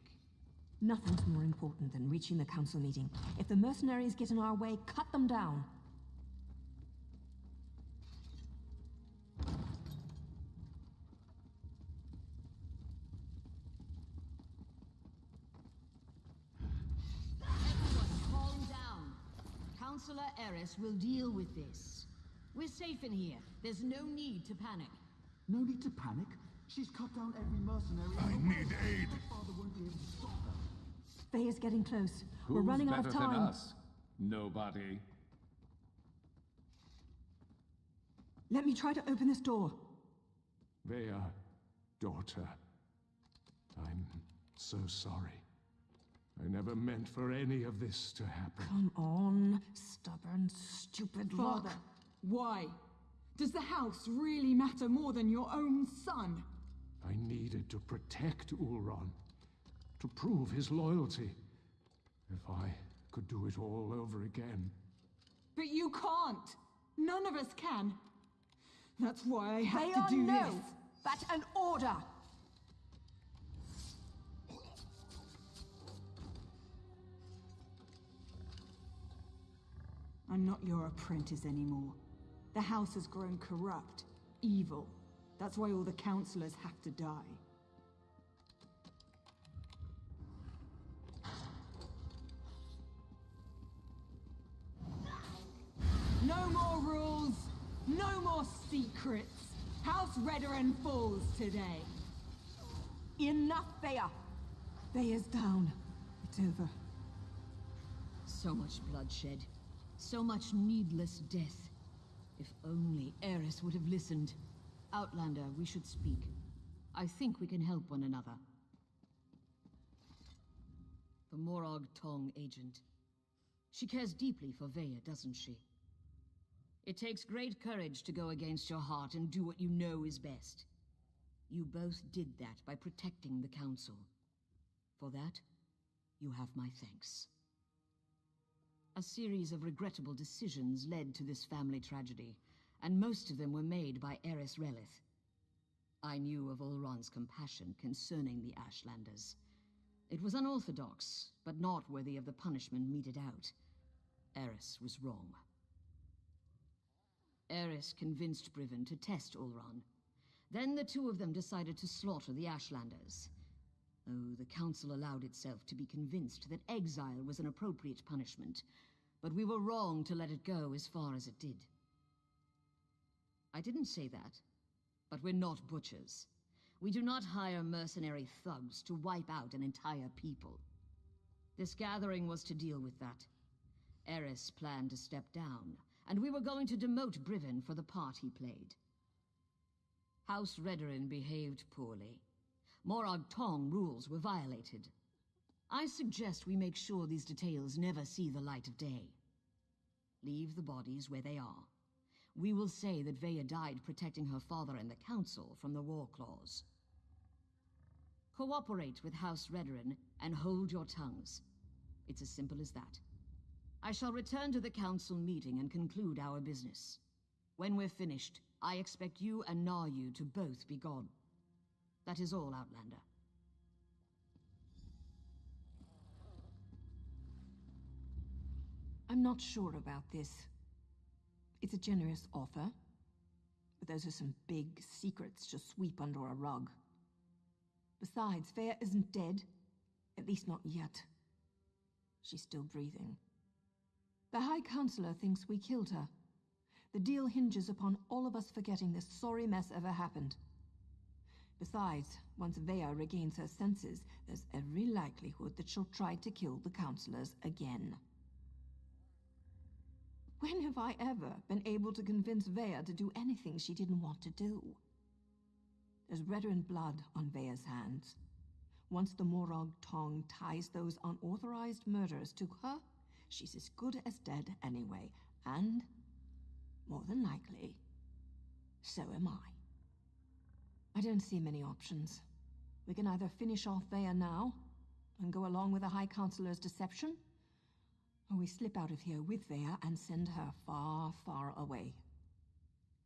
Nothing's more important than reaching the council meeting. If the mercenaries get in our way, cut them down. Calm down. Councillor Eris will deal with this. We're safe in here. There's no need to panic. No need to panic? She's cut down every mercenary. I need aid. My father won't be able to stop her. Vea's getting close. Who's We're running out of better than time. us? Nobody. Let me try to open this door. Vea, daughter. I'm so sorry. I never meant for any of this to happen. Come on, stubborn, stupid Father, look. why? Does the house really matter more than your own son? I needed to protect Ulron, to prove his loyalty. If I could do it all over again. But you can't. None of us can. That's why I have to do this. That's an order. I'm not your apprentice anymore. The house has grown corrupt, evil. That's why all the councillors have to die. No more rules, no more secrets. House Redoran falls today. Enough, Thea. Thea's down. It's over. So much bloodshed. So much needless death. If only Eris would have listened. Outlander, we should speak. I think we can help one another. The Morag Tong agent. She cares deeply for Veya, doesn't she? It takes great courage to go against your heart and do what you know is best. You both did that by protecting the Council. For that, you have my thanks. A series of regrettable decisions led to this family tragedy, and most of them were made by Eris Relith. I knew of Ulron's compassion concerning the Ashlanders. It was unorthodox, but not worthy of the punishment meted out. Eris was wrong. Eris convinced Briven to test Ulron. Then the two of them decided to slaughter the Ashlanders. Oh, the Council allowed itself to be convinced that exile was an appropriate punishment, but we were wrong to let it go as far as it did. I didn't say that, but we're not butchers. We do not hire mercenary thugs to wipe out an entire people. This gathering was to deal with that. Eris planned to step down, and we were going to demote Briven for the part he played. House Redoran behaved poorly. Morag Tong rules were violated. I suggest we make sure these details never see the light of day. Leave the bodies where they are. We will say that Veya died protecting her father and the Council from the War Claws. Cooperate with House Redoran and hold your tongues. It's as simple as that. I shall return to the Council meeting and conclude our business. When we're finished, I expect you and Naryu to both be gone. That is all, Outlander. I'm not sure about this. It's a generous offer, but those are some big secrets to sweep under a rug. Besides, Veya isn't dead. At least not yet. She's still breathing. The High Counselor thinks we killed her. The deal hinges upon all of us forgetting this sorry mess ever happened. Besides, once Veya regains her senses, there's every likelihood that she'll try to kill the Counselors again. When have I ever been able to convince Veya to do anything she didn't want to do? There's Redoran blood on Veya's hands. Once the Morag Tong ties those unauthorized murders to her, she's as good as dead anyway, and, more than likely, so am I. I don't see many options. We can either finish off Veya now, and go along with the High Counselor's deception, or we slip out of here with Veya and send her far, far away.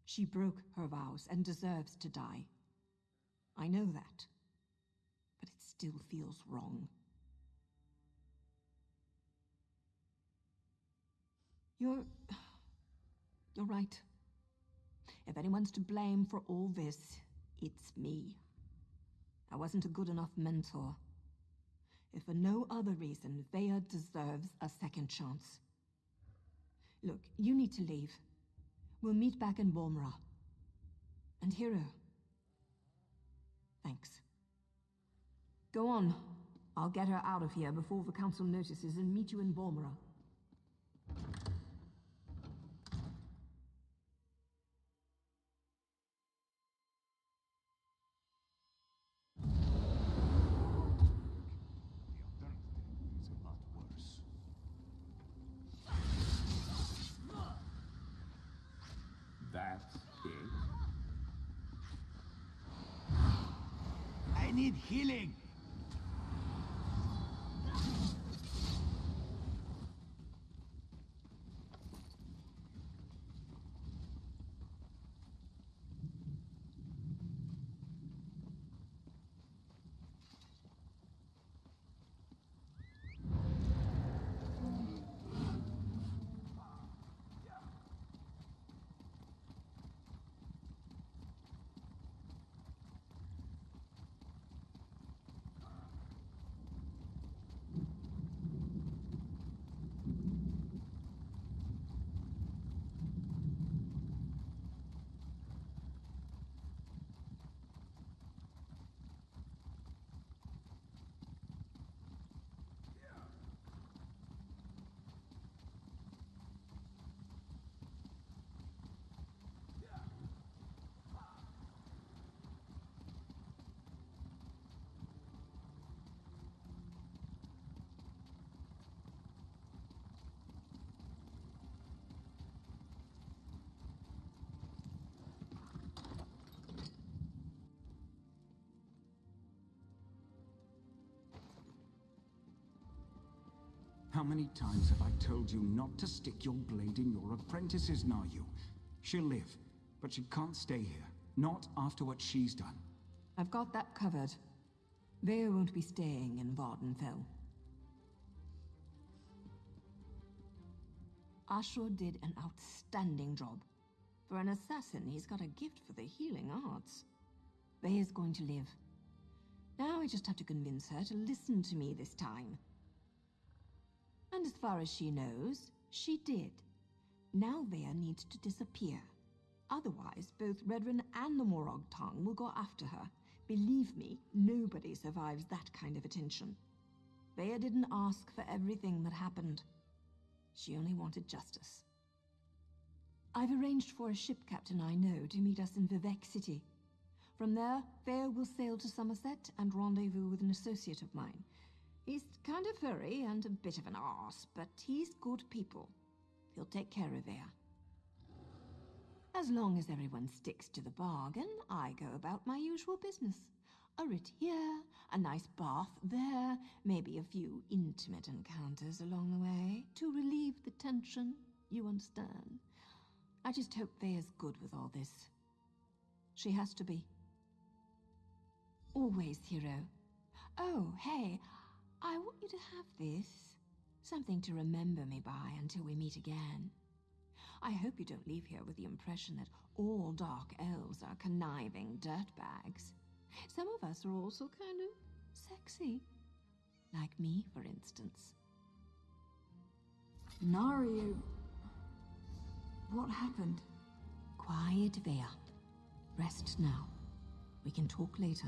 She broke her vows and deserves to die. I know that, but it still feels wrong. You're right. If anyone's to blame for all this, it's me. I wasn't a good enough mentor. If for no other reason, Veya deserves a second chance. Look, you need to leave. We'll meet back in Balmora. And Hero. Thanks. Go on. I'll get her out of here before the Council notices and meet you in Balmora. That's it. I need healing. many times have I told you not to stick your blade in your apprentices, Nayu? She'll live, but she can't stay here. Not after what she's done. I've got that covered. Vea won't be staying in Vardenfell. Ashur did an outstanding job. For an assassin, he's got a gift for the healing arts. Vea's going to live. Now I just have to convince her to listen to me this time. And as far as she knows, she did. Now Vea needs to disappear. Otherwise, both Redrin and the Morog tongue will go after her. Believe me, nobody survives that kind of attention. Vea didn't ask for everything that happened. She only wanted justice. I've arranged for a ship captain I know to meet us in Vivek City. From there, Vea will sail to Somerset and rendezvous with an associate of mine. He's kind of furry and a bit of an arse, but he's good people. He'll take care of Vea. As long as everyone sticks to the bargain, I go about my usual business. A writ here, a nice bath there, maybe a few intimate encounters along the way to relieve the tension, you understand. I just hope Vea's good with all this. She has to be. Always, hero. Oh, hey, I want you to have this. Something to remember me by until we meet again. I hope you don't leave here with the impression that all dark elves are conniving dirtbags. Some of us are also kind of sexy. Like me, for instance. Nari... What happened? Quiet, Vea. Rest now. We can talk later.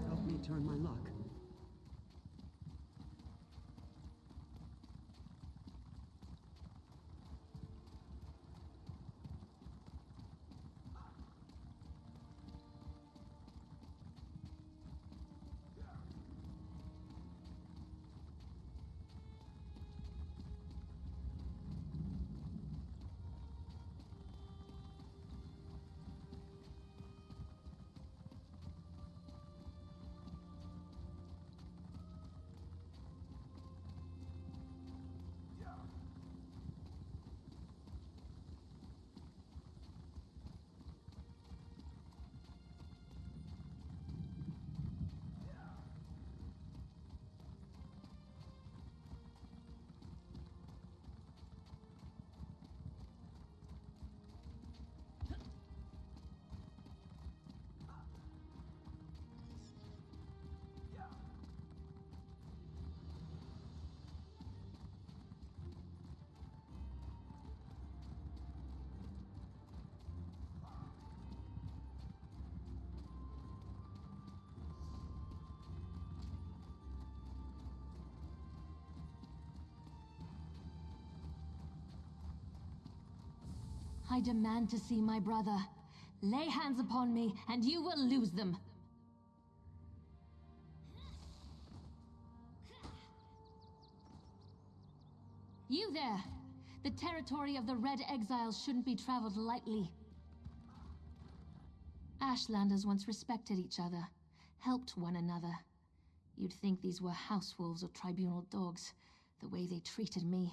Help me turn my luck. I demand to see my brother. Lay hands upon me, and you will lose them. You there! The territory of the Red Exiles shouldn't be traveled lightly. Ashlanders once respected each other, helped one another. You'd think these were house wolves or tribunal dogs, the way they treated me.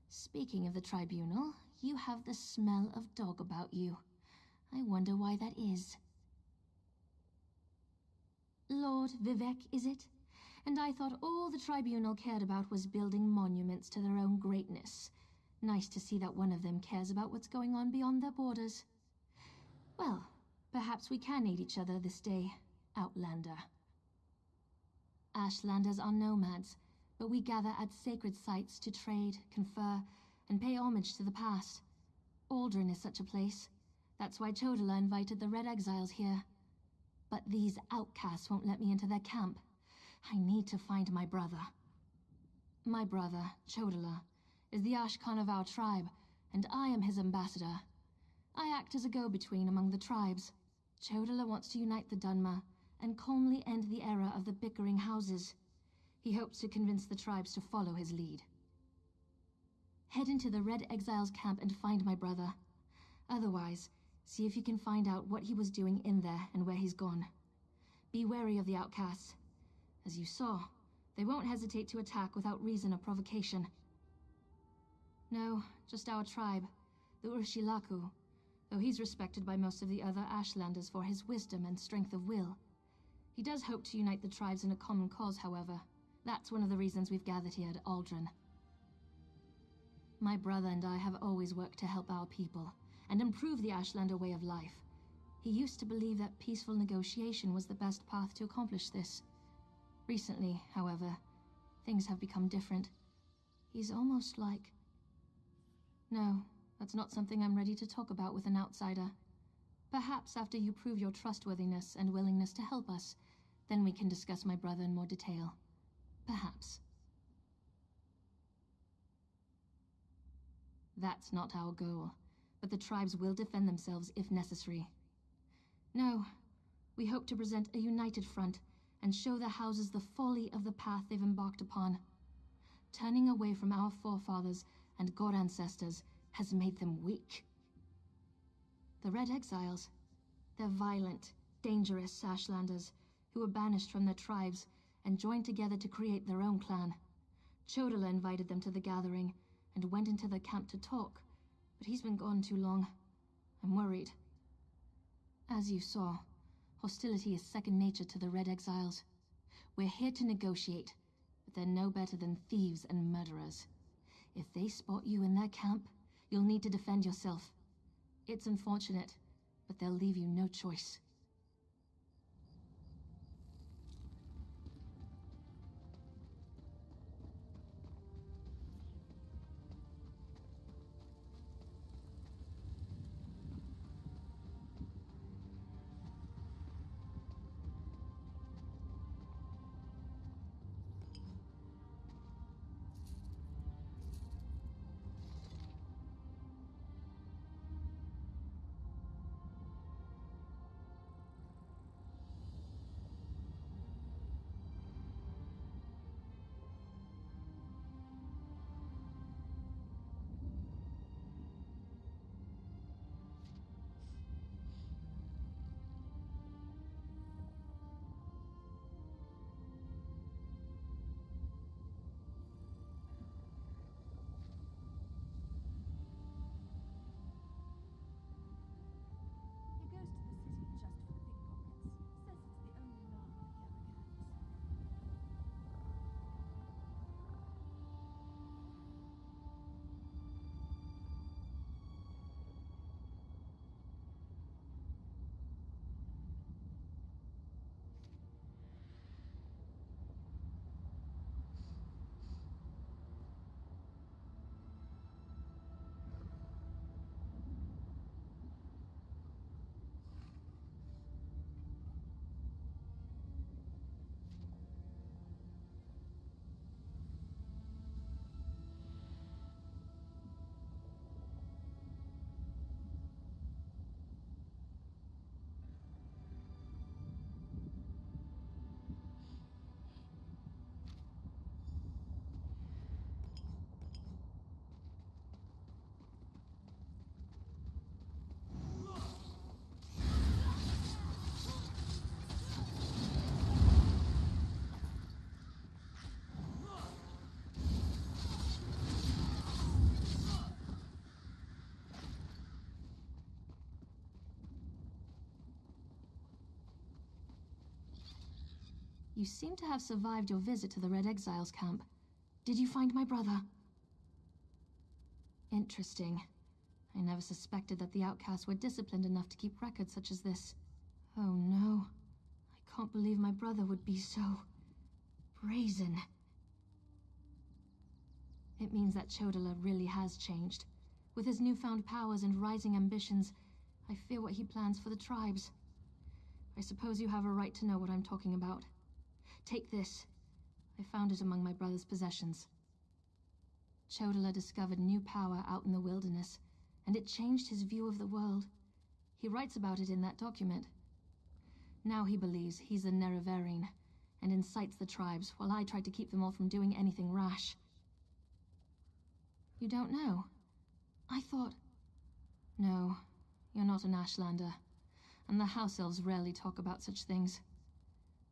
Speaking of the tribunal, you have the smell of dog about you. I wonder why that is. Lord Vivek, is it? And I thought all the tribunal cared about was building monuments to their own greatness. Nice to see that one of them cares about what's going on beyond their borders. Well, perhaps we can aid each other this day, Outlander. Ashlanders are nomads, but we gather at sacred sites to trade, confer, and pay homage to the past. Aldrin is such a place. That's why Chodala invited the Red Exiles here. But these outcasts won't let me into their camp. I need to find my brother. My brother, Chodala, is the Ashkan of our tribe, and I am his ambassador. I act as a go-between among the tribes. Chodala wants to unite the Dunmer and calmly end the era of the bickering houses. He hopes to convince the tribes to follow his lead. Head into the Red Exiles camp and find my brother. Otherwise, see if you can find out what he was doing in there and where he's gone. Be wary of the outcasts. As you saw, they won't hesitate to attack without reason or provocation. No, just our tribe, the Urshilaku, though he's respected by most of the other Ashlanders for his wisdom and strength of will. He does hope to unite the tribes in a common cause, however. That's one of the reasons we've gathered here at Aldrin. My brother and I have always worked to help our people and improve the Ashlander way of life. He used to believe that peaceful negotiation was the best path to accomplish this. Recently, however, things have become different. He's almost like... No, that's not something I'm ready to talk about with an outsider. Perhaps after you prove your trustworthiness and willingness to help us, then we can discuss my brother in more detail. Perhaps. That's not our goal, but the tribes will defend themselves if necessary. No, we hope to present a united front and show the houses the folly of the path they've embarked upon. Turning away from our forefathers and god ancestors has made them weak. The Red Exiles, they're violent, dangerous Ashlanders who were banished from their tribes and joined together to create their own clan. Chodala invited them to the gathering and went into the camp to talk, but he's been gone too long. I'm worried. As you saw, hostility is second nature to the Red Exiles. We're here to negotiate, but they're no better than thieves and murderers. If they spot you in their camp, you'll need to defend yourself. It's unfortunate, but they'll leave you no choice. You seem to have survived your visit to the Red Exiles camp. Did you find my brother? Interesting. I never suspected that the outcasts were disciplined enough to keep records such as this. Oh no. I can't believe my brother would be so... brazen. It means that Chodala really has changed. With his newfound powers and rising ambitions, I fear what he plans for the tribes. I suppose you have a right to know what I'm talking about. Take this. I found it among my brother's possessions. Chodala discovered new power out in the wilderness, and it changed his view of the world. He writes about it in that document. Now he believes he's a Nerevarine, and incites the tribes, while I try to keep them all from doing anything rash. You don't know? I thought... No, you're not an Ashlander, and the House Elves rarely talk about such things.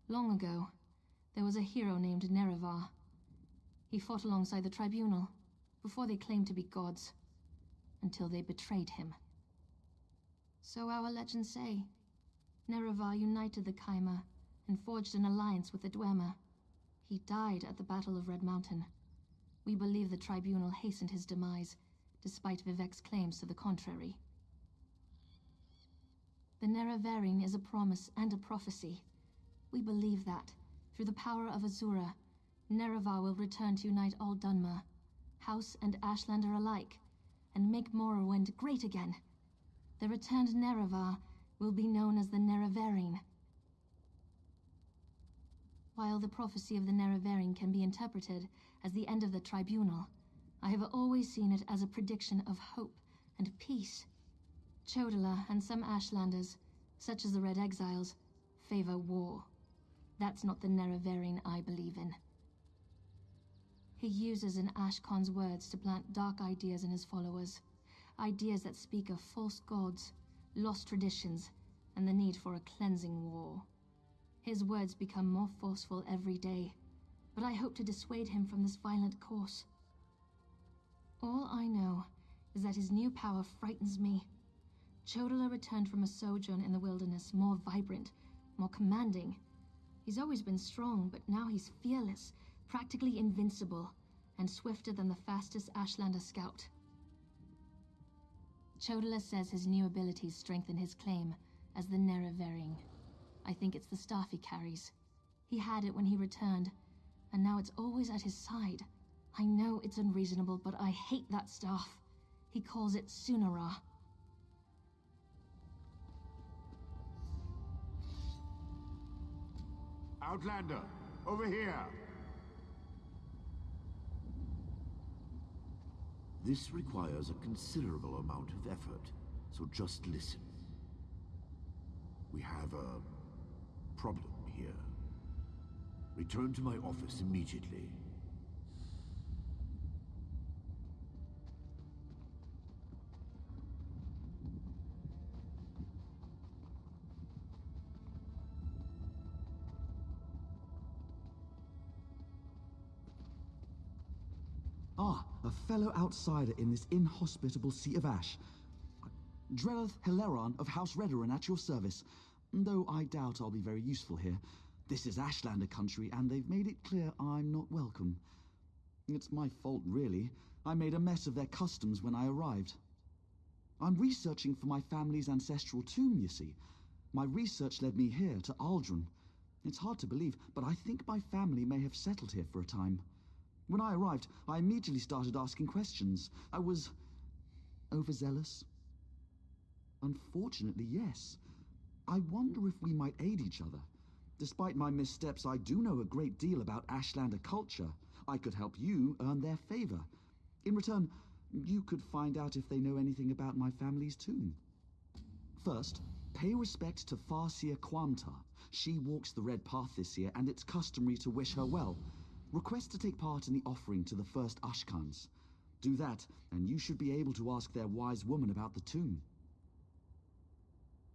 Long ago, there was a hero named Nerevar. He fought alongside the Tribunal, before they claimed to be gods, until they betrayed him. So our legends say. Nerevar united the Kaima and forged an alliance with the Dwemer. He died at the Battle of Red Mountain. We believe the Tribunal hastened his demise, despite Vivek's claims to the contrary. The Nerevarine is a promise and a prophecy. We believe that, through the power of Azura, Nerevar will return to unite all Dunmer, House and Ashlander alike, and make Morrowind great again. The returned Nerevar will be known as the Nerevarine. While the prophecy of the Nerevarine can be interpreted as the end of the Tribunal, I have always seen it as a prediction of hope and peace. Chodala and some Ashlanders, such as the Red Exiles, favor war. That's not the Nerevarine I believe in. He uses an Ashkon's words to plant dark ideas in his followers. Ideas that speak of false gods, lost traditions, and the need for a cleansing war. His words become more forceful every day, but I hope to dissuade him from this violent course. All I know is that his new power frightens me. Chodala returned from a sojourn in the wilderness more vibrant, more commanding. He's always been strong, but now he's fearless, practically invincible, and swifter than the fastest Ashlander scout. Chodala says his new abilities strengthen his claim as the Nerevarine. I think it's the staff he carries. He had it when he returned, and now it's always at his side. I know it's unreasonable, but I hate that staff. He calls it Sunara. Outlander, over here! This requires a considerable amount of effort, so just listen. We have a problem here. Return to my office immediately. Ah, a fellow outsider in this inhospitable sea of ash. Drellith Hilaran of House Redoran at your service, though I doubt I'll be very useful here. This is Ashlander country, and they've made it clear I'm not welcome. It's my fault, really. I made a mess of their customs when I arrived. I'm researching for my family's ancestral tomb, you see. My research led me here, to Aldrin. It's hard to believe, but I think my family may have settled here for a time. When I arrived, I immediately started asking questions. I was overzealous. Unfortunately, yes. I wonder if we might aid each other. Despite my missteps, I do know a great deal about Ashlander culture. I could help you earn their favor. In return, you could find out if they know anything about my family's tomb. First, pay respect to Farseer Quamta. She walks the Red Path this year, and it's customary to wish her well. Request to take part in the offering to the first Ashkans. Do that, and you should be able to ask their wise woman about the tomb.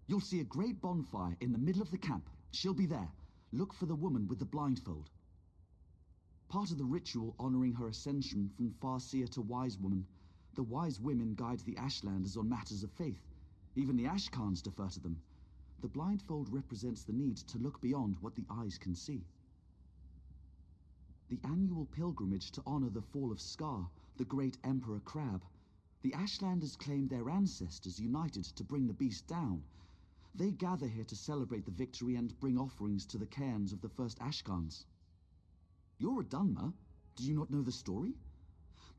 You'll see a great bonfire in the middle of the camp. She'll be there. Look for the woman with the blindfold. Part of the ritual honoring her ascension from Farseer to Wise Woman, the Wise Women guide the Ashlanders on matters of faith. Even the Ashkans defer to them. The blindfold represents the need to look beyond what the eyes can see. The annual pilgrimage to honor the fall of Scar, the great Emperor Crab. The Ashlanders claim their ancestors united to bring the beast down. They gather here to celebrate the victory and bring offerings to the cairns of the first Ashkans. You're a Dunmer. Do you not know the story?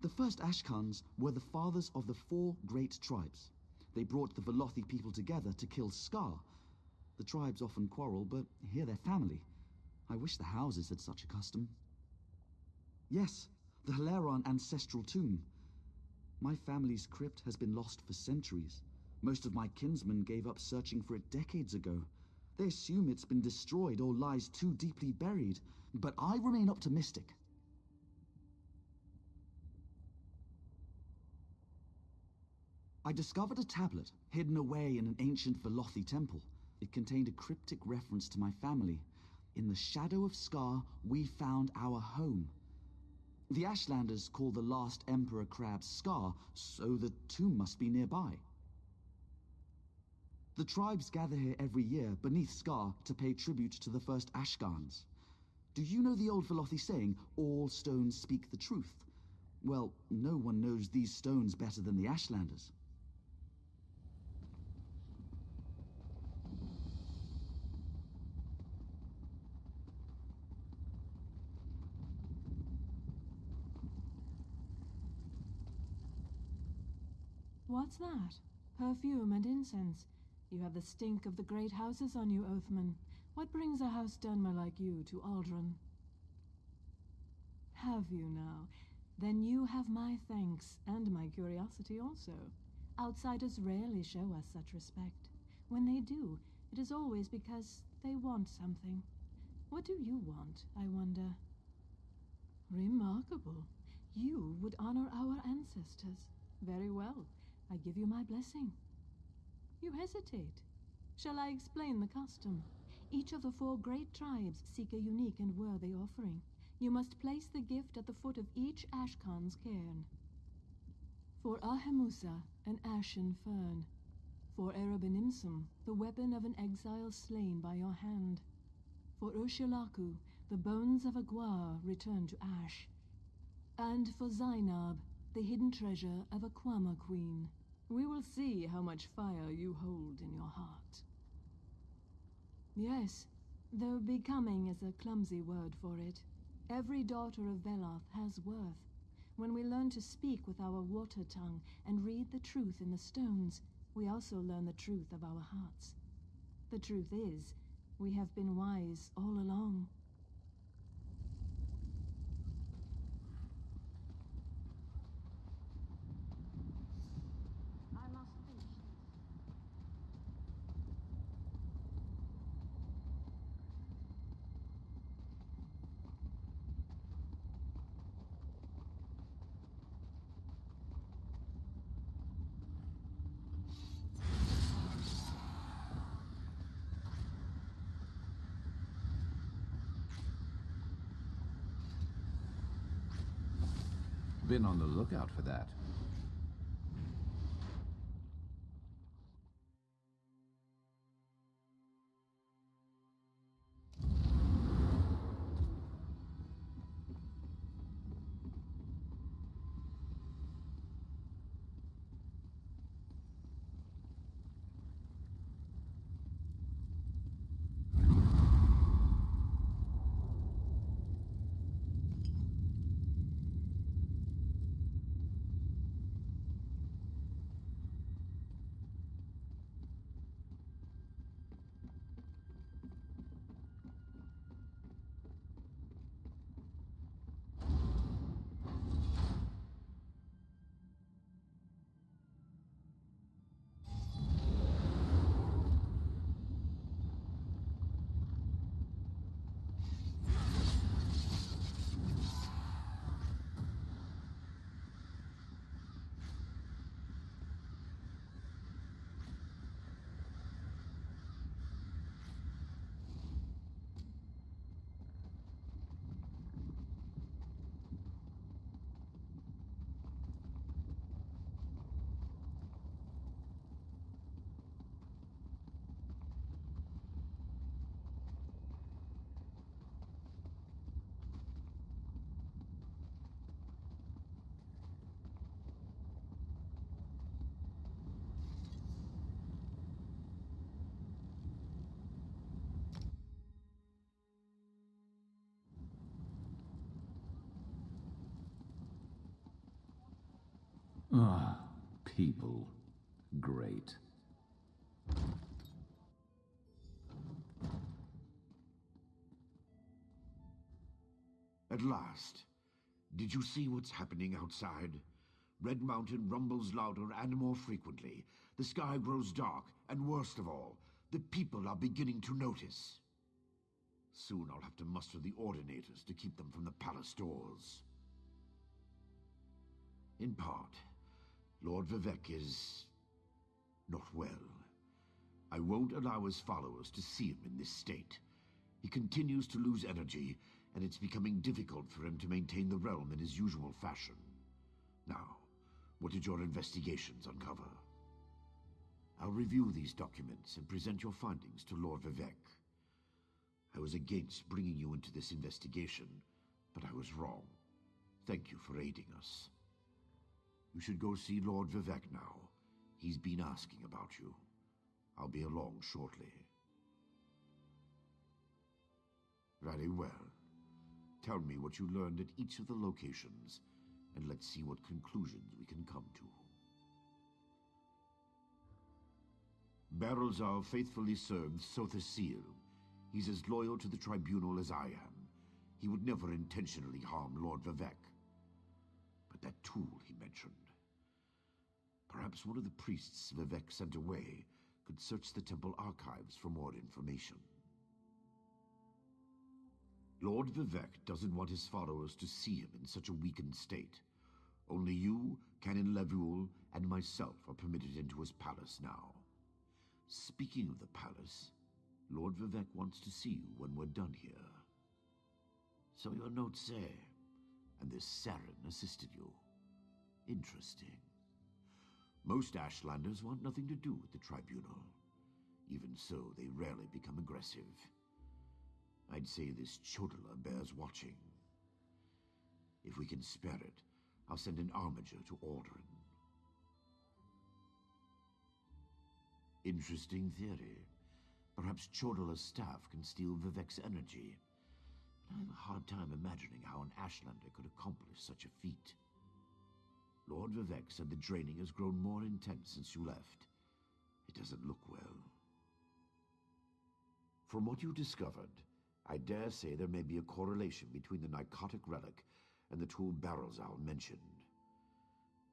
The first Ashkans were the fathers of the 4 great tribes. They brought the Velothi people together to kill Scar. The tribes often quarrel, but here they're family. I wish the houses had such a custom. Yes, the Haleron ancestral tomb. My family's crypt has been lost for centuries. Most of my kinsmen gave up searching for it decades ago. They assume it's been destroyed or lies too deeply buried, but I remain optimistic. I discovered a tablet hidden away in an ancient Velothi temple. It contained a cryptic reference to my family. In the shadow of Scar, we found our home. The Ashlanders call the last Emperor Crab Scar, so the tomb must be nearby. The tribes gather here every year beneath Scar to pay tribute to the first Ashgans. Do you know the old Velothi saying, all stones speak the truth? Well, no one knows these stones better than the Ashlanders. What's that? Perfume and incense. You have the stink of the great houses on you, Oathman. What brings a house Dunmer like you to Aldrin? Have you now? Then you have my thanks, and my curiosity also. Outsiders rarely show us such respect. When they do, it is always because they want something. What do you want, I wonder? Remarkable. You would honor our ancestors. Very well. I give you my blessing. You hesitate. Shall I explain the custom? Each of the 4 great tribes seek a unique and worthy offering. You must place the gift at the foot of each Ashkan's cairn. For Ahemusa, an ashen fern. For Erebenimsum, the weapon of an exile slain by your hand. For Urshilaku, the bones of a Gwar returned to ash. And for Zainab, the hidden treasure of a Kwama queen. We will see how much fire you hold in your heart. Yes, though becoming is a clumsy word for it. Every daughter of Veloth has worth. When we learn to speak with our water tongue and read the truth in the stones, we also learn the truth of our hearts. The truth is, we have been wise all along. Been on the lookout for that. Ah, people. Great. At last. Did you see what's happening outside? Red Mountain rumbles louder and more frequently. The sky grows dark, and worst of all, the people are beginning to notice. Soon I'll have to muster the Ordinators to keep them from the palace doors. In part, Lord Vivek is not well. I won't allow his followers to see him in this state. He continues to lose energy, and it's becoming difficult for him to maintain the realm in his usual fashion. Now, what did your investigations uncover? I'll review these documents and present your findings to Lord Vivek. I was against bringing you into this investigation, but I was wrong. Thank you for aiding us. You should go see Lord Vivek now. He's been asking about you. I'll be along shortly. Very well. Tell me what you learned at each of the locations, and let's see what conclusions we can come to. Barrelzal faithfully served Sothasil. He's as loyal to the tribunal as I am. He would never intentionally harm Lord Vivek. But that tool he mentioned. Perhaps one of the priests Vivek sent away could search the temple archives for more information. Lord Vivek doesn't want his followers to see him in such a weakened state. Only you, Canon Levuel, and myself are permitted into his palace now. Speaking of the palace, Lord Vivek wants to see you when we're done here. So your notes say, and this Saren assisted you. Interesting. Most Ashlanders want nothing to do with the tribunal. Even so, they rarely become aggressive. I'd say this Chodala bears watching. If we can spare it, I'll send an armiger to Aldrin. Interesting theory. Perhaps Chodala's staff can steal Vivek's energy. But I have a hard time imagining how an Ashlander could accomplish such a feat. Lord Vivek said the draining has grown more intense since you left. It doesn't look well. From what you discovered, I dare say there may be a correlation between the narcotic relic and the tool Barrelzal mentioned.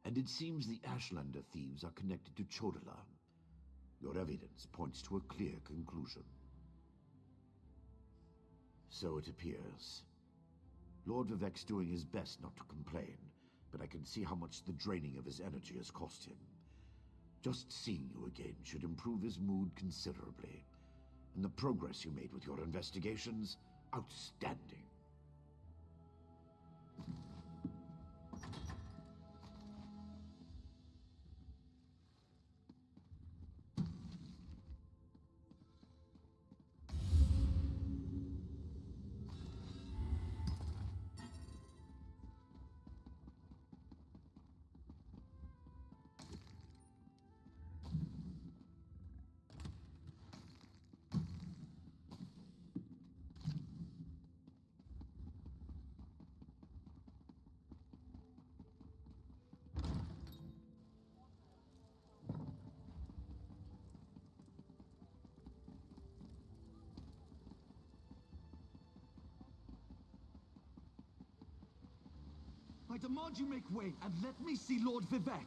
And it seems the Ashlander thieves are connected to Chodala. Your evidence points to a clear conclusion. So it appears. Lord Vivek's doing his best not to complain, but I can see how much the draining of his energy has cost him. Just seeing you again should improve his mood considerably. And the progress you made with your investigations, outstanding. I demand you make way and let me see Lord Vivek.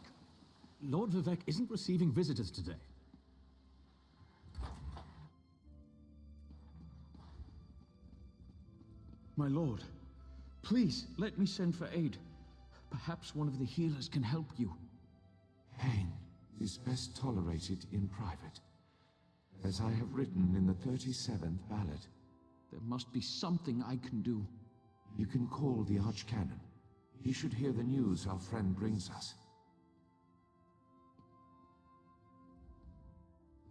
Lord Vivek isn't receiving visitors today. My lord, please let me send for aid. Perhaps one of the healers can help you. Pain is best tolerated in private, as I have written in the 37th ballad. There must be something I can do. You can call the Archcanon. He should hear the news our friend brings us.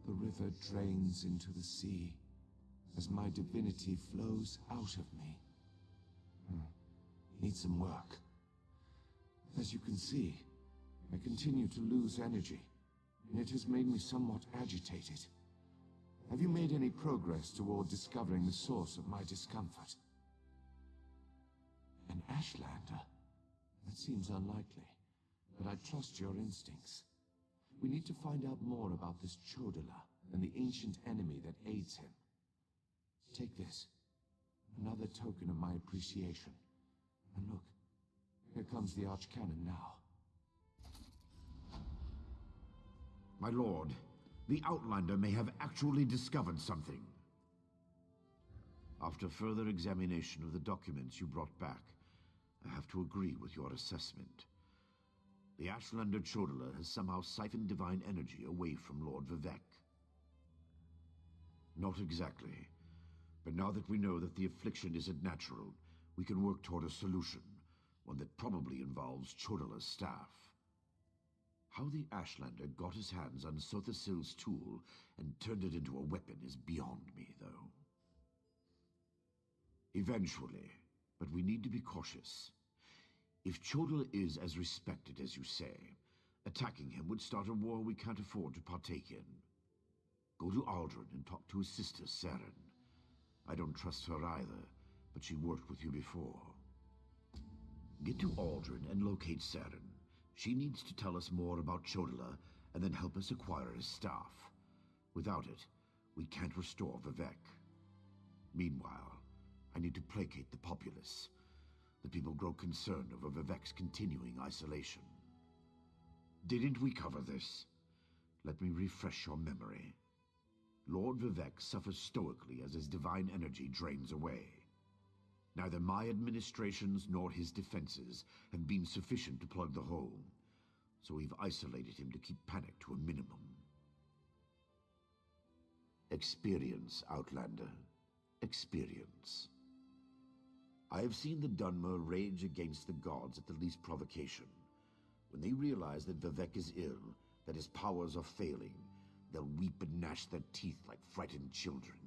The river drains into the sea as my divinity flows out of me. Needs some work. As you can see, I continue to lose energy, and it has made me somewhat agitated. Have you made any progress toward discovering the source of my discomfort? An Ashlander? That seems unlikely, but I trust your instincts. We need to find out more about this Chodala and the ancient enemy that aids him. Take this. Another token of my appreciation. And look, here comes the Archcanon now. My lord, the Outlander may have actually discovered something. After further examination of the documents you brought back, I have to agree with your assessment. The Ashlander Chodala has somehow siphoned divine energy away from Lord Vivek. Not exactly. But now that we know that the affliction isn't natural, we can work toward a solution, one that probably involves Chodala's staff. How the Ashlander got his hands on Sothasil's tool and turned it into a weapon is beyond me, though. Eventually, but we need to be cautious. If Chodala is as respected as you say, attacking him would start a war we can't afford to partake in. Go to Aldrin and talk to his sister, Saren. I don't trust her either, but she worked with you before. Get to Aldrin and locate Saren. She needs to tell us more about Chodala and then help us acquire his staff. Without it, we can't restore Vivek. Meanwhile, I need to placate the populace. The people grow concerned over Vivek's continuing isolation. Didn't we cover this? Let me refresh your memory. Lord Vivek suffers stoically as his divine energy drains away. Neither my administrations nor his defenses have been sufficient to plug the hole, so we've isolated him to keep panic to a minimum. Experience, Outlander. Experience. I have seen the Dunmer rage against the gods at the least provocation. When they realize that Vivek is ill, that his powers are failing, they'll weep and gnash their teeth like frightened children.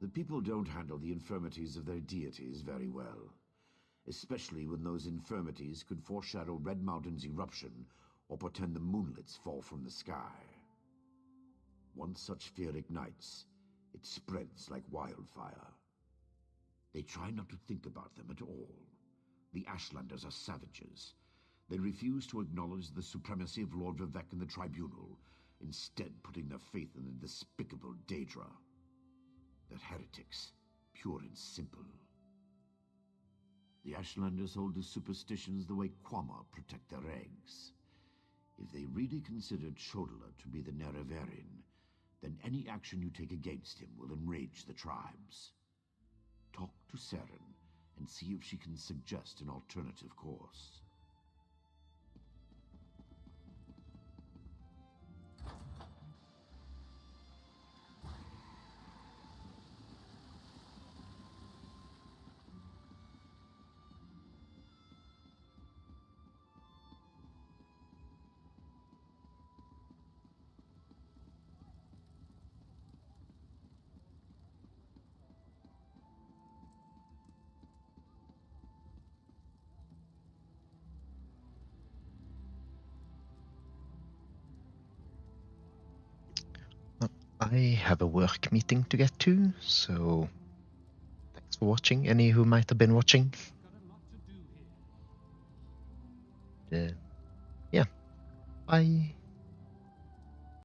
The people don't handle the infirmities of their deities very well, especially when those infirmities could foreshadow Red Mountain's eruption or portend the moonlets fall from the sky. Once such fear ignites, it spreads like wildfire. They try not to think about them at all. The Ashlanders are savages. They refuse to acknowledge the supremacy of Lord Vivek in the Tribunal, instead putting their faith in the despicable Daedra. They're heretics, pure and simple. The Ashlanders hold to superstitions the way Quama protect their eggs. If they really considered Chodala to be the Nerevarin, then any action you take against him will enrage the tribes. Talk to Saren and see if she can suggest an alternative course. I have a work meeting to get to, so thanks for watching, any who might have been watching. Yeah, bye.